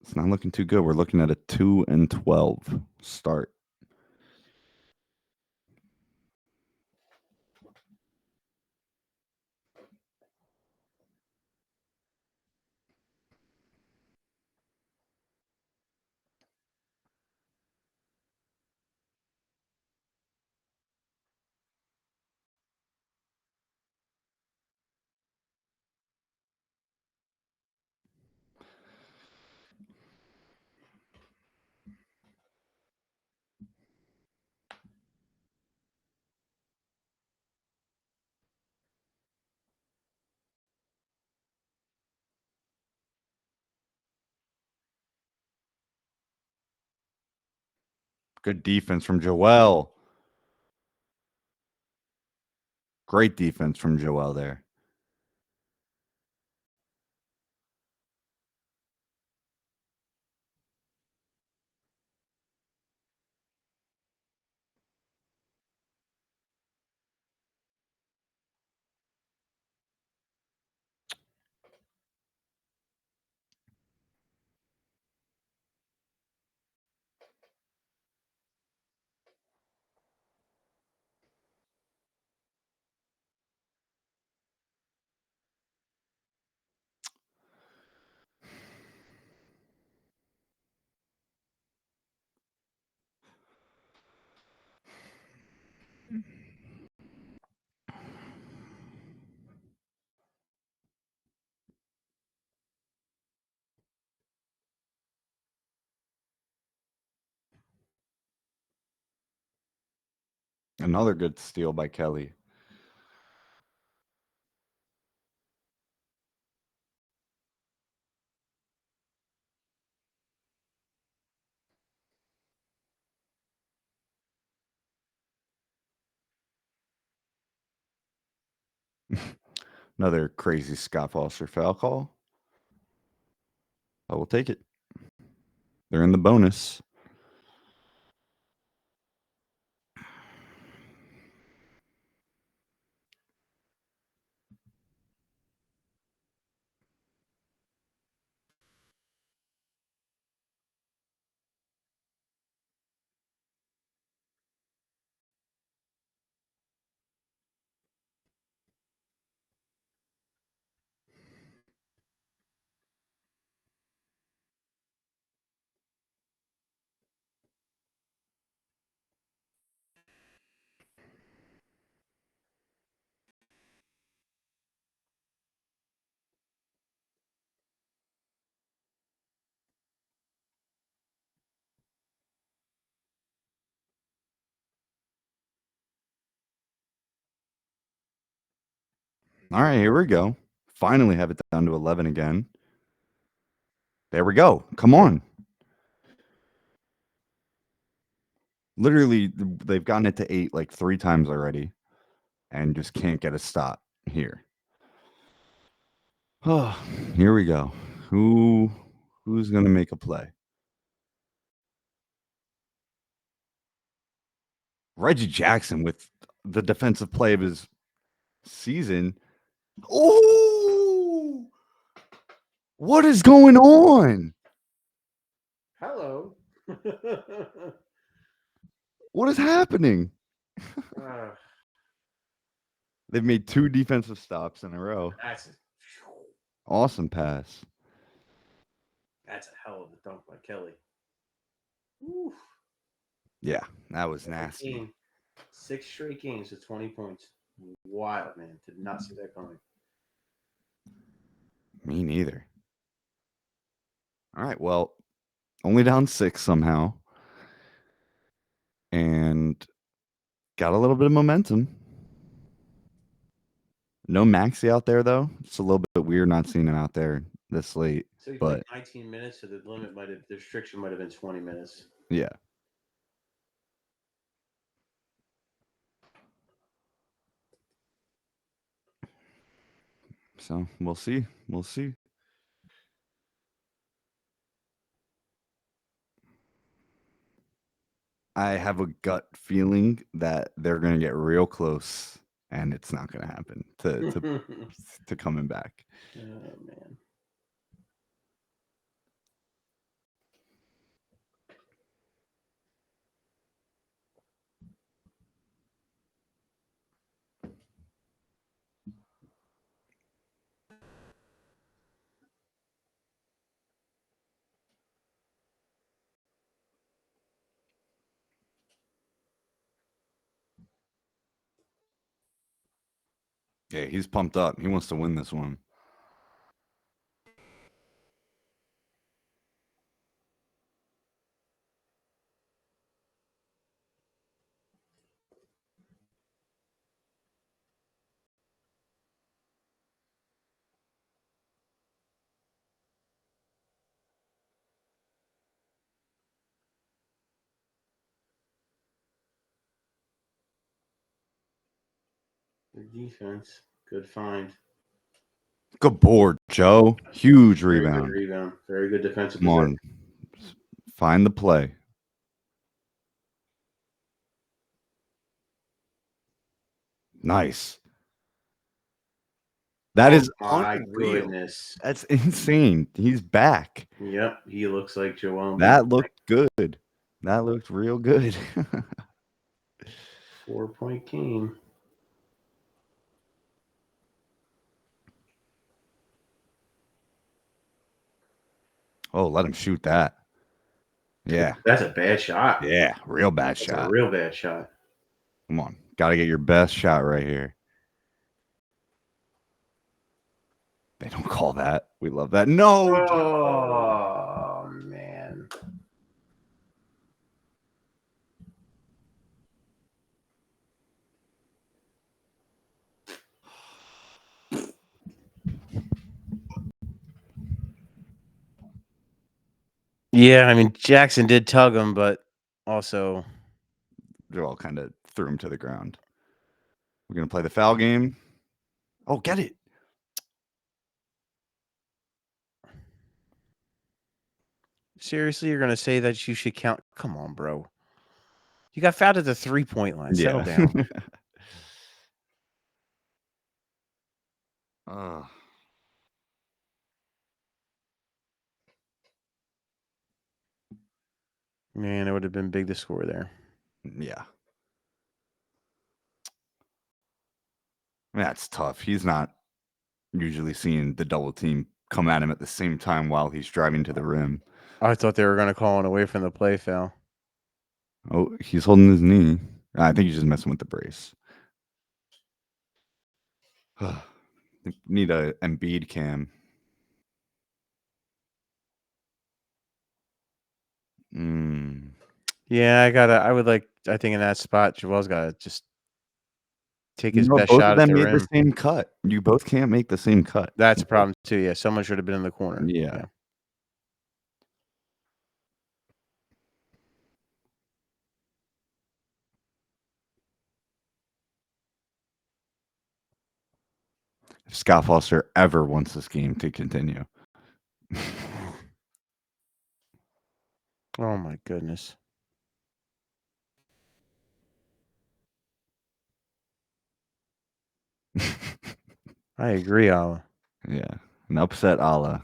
it's not looking too good. We're looking at a 2-12 start. Good defense from Joel. Great defense from Joel there. Another good steal by Kelly. Another crazy Scott Foster foul call. I will take it. They're in the bonus. All right, here we go. Finally have it down to 11 again. There we go. Come on. Literally, they've gotten it to 8 like 3 times already and just can't get a stop here. Oh, here we go. Who's going to make a play? Reggie Jackson with the defensive play of his season. Oh! What is going on? Hello. What is happening? They've made 2 defensive stops in a row. Awesome pass. That's a hell of a dunk by Kelly. Oof. Yeah, that was nasty. 6 straight games with 20 points. Wild, man. Did not see that coming. Me neither. All right, well, only down 6 somehow. And got a little bit of momentum. No Maxey out there, though. It's a little bit weird not seeing him out there this late. So he but played 19 minutes, so the restriction might have been 20 minutes. Yeah. So we'll see. We'll see. I have a gut feeling that they're going to get real close, and it's not going to happen to coming back. Oh, man. Yeah, he's pumped up. He wants to win this one. Good defense. Good find. Good board, Joe. Huge rebound. Very good rebound. Very good defensive Come on. Find the play. Nice. That is unreal. Goodness. That's insane. He's back. Yep, he looks like Joel. That looked good. That looked real good. 4-point game. Oh, let him shoot that. Yeah. That's a bad shot. Yeah, real bad That's shot. a real bad shot. Come on. Got to get your best shot right here. They don't call that. We love that. No. Oh, man. Yeah, I mean Jackson did tug him, but also Joel kind of threw him to the ground. We're gonna play the foul game. Oh, get it! seriously, you're gonna say that you should count? Come on, bro. You got fouled at the 3-point line. Settle down. Man, it would have been big to score there. Yeah. That's tough. He's not usually seeing the double team come at him at the same time while he's driving to the rim. I thought they were going to call an away from the play foul. Oh, he's holding his knee. I think he's just messing with the brace. Need a Embiid cam. Yeah, I think in that spot, Joel's got to just take his best both shot of at them the made rim. the same cut. You both can't make the same cut. That's a problem too. Yeah, someone should have been in the corner. Yeah. If Scott Foster ever wants this game to continue. Oh my goodness. I agree, Allah. Yeah. An upset Allah.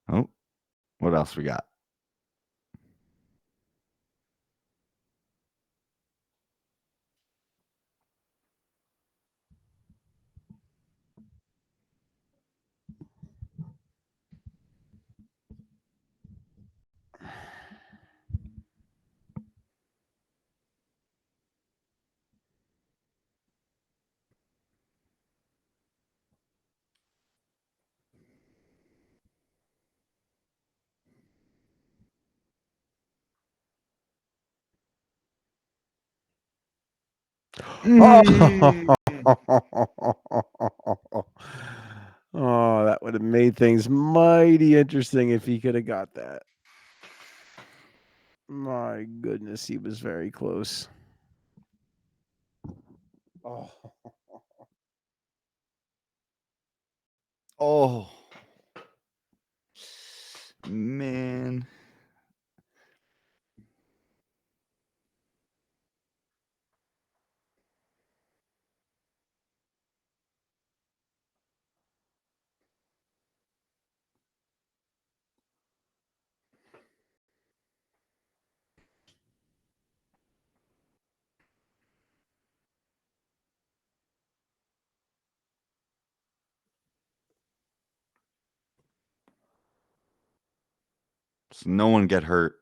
Oh, what else we got? Oh, that would have made things mighty interesting if he could have got that. My goodness, he was very close. Oh. Oh. Man. So no one get hurt.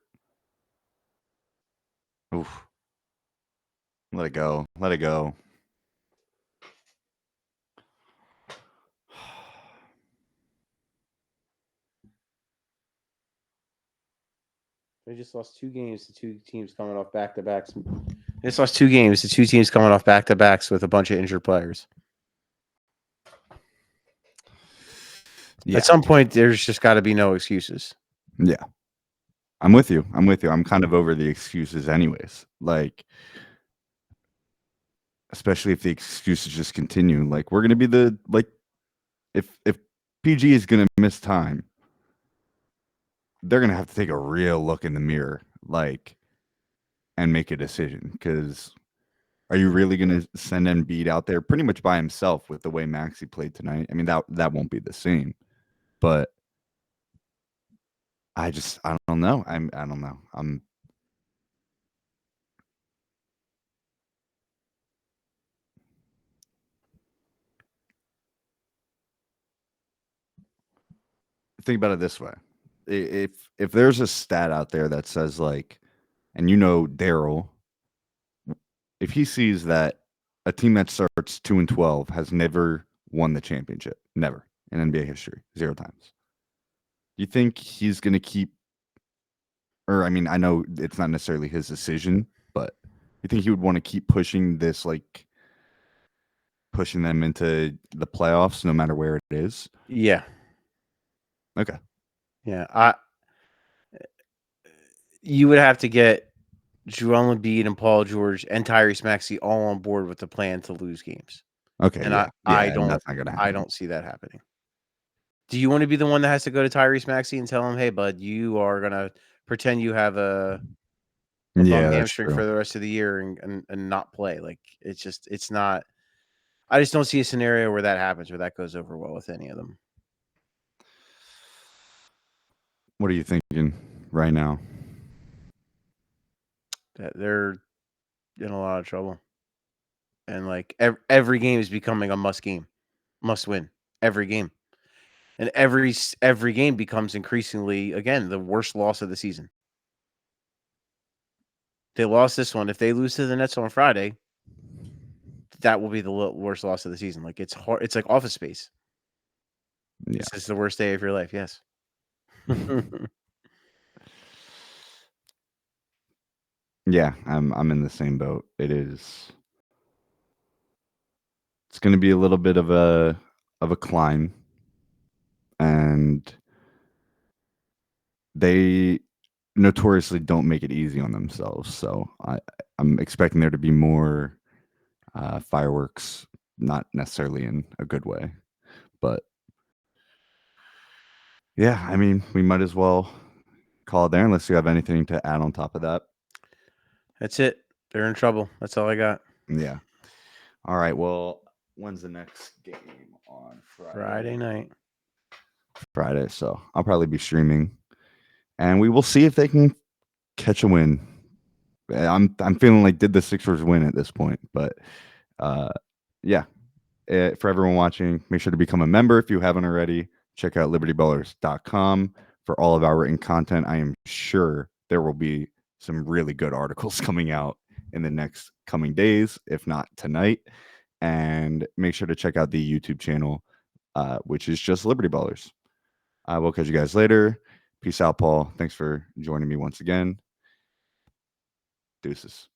Oof. Let it go. Let it go. They just lost 2 games to 2 teams coming off back-to-backs. They just lost 2 games to 2 teams coming off back-to-backs with a bunch of injured players. Yeah. At some point, there's just got to be no excuses. Yeah. I'm with you. I'm kind of over the excuses anyways. Like, especially if the excuses just continue. Like, we're going to be if PG is going to miss time, they're going to have to take a real look in the mirror, and make a decision. Because are you really going to send Embiid out there pretty much by himself with the way Maxey played tonight? I mean, that won't be the same, but I don't know. I don't know. Think about it this way. If there's a stat out there that says and Daryl, if he sees that a team that starts 2-12 has never won the championship, never in NBA history, 0 times. You think he's going to keep, or I mean, I know it's not necessarily his decision, but you think he would want to keep pushing this, pushing them into the playoffs no matter where it is? Yeah. Okay. Yeah, you would have to get Joel Embiid and Paul George and Tyrese Maxey all on board with the plan to lose games, Okay, and yeah, I yeah, and don't that's not gonna I happen. don't see that happening. Do you want to be the one that has to go to Tyrese Maxey and tell him, "Hey, bud, you are gonna pretend you have a bum Yeah, that's hamstring true. for the rest of the year and not play?" Like it's not. I just don't see a scenario where that happens, where that goes over well with any of them. What are you thinking right now? That they're in a lot of trouble, and like every game is becoming a must win every game, and every game becomes increasingly again the worst loss of the season. They lost this one. If they lose to the Nets on Friday, that will be the worst loss of the season. Like it's hard. It's like Office Space. Yeah. This is the worst day of your life. Yes. Yeah, I'm in the same boat. It's gonna be a little bit of a climb, and they notoriously don't make it easy on themselves. So I'm expecting there to be more fireworks, not necessarily in a good way, but yeah, I mean, we might as well call it there unless you have anything to add on top of that. That's it. They're in trouble. That's all I got. Yeah. All right. Well, when's the next game on Friday night. Friday. So I'll probably be streaming, and we will see if they can catch a win. I'm feeling like did the Sixers win at this point, but yeah. For everyone watching, make sure to become a member if you haven't already. Check out libertyballers.com for all of our written content. I am sure there will be some really good articles coming out in the next coming days, if not tonight. And make sure to check out the YouTube channel, which is just Liberty Ballers. I will catch you guys later. Peace out, Paul. Thanks for joining me once again. Deuces.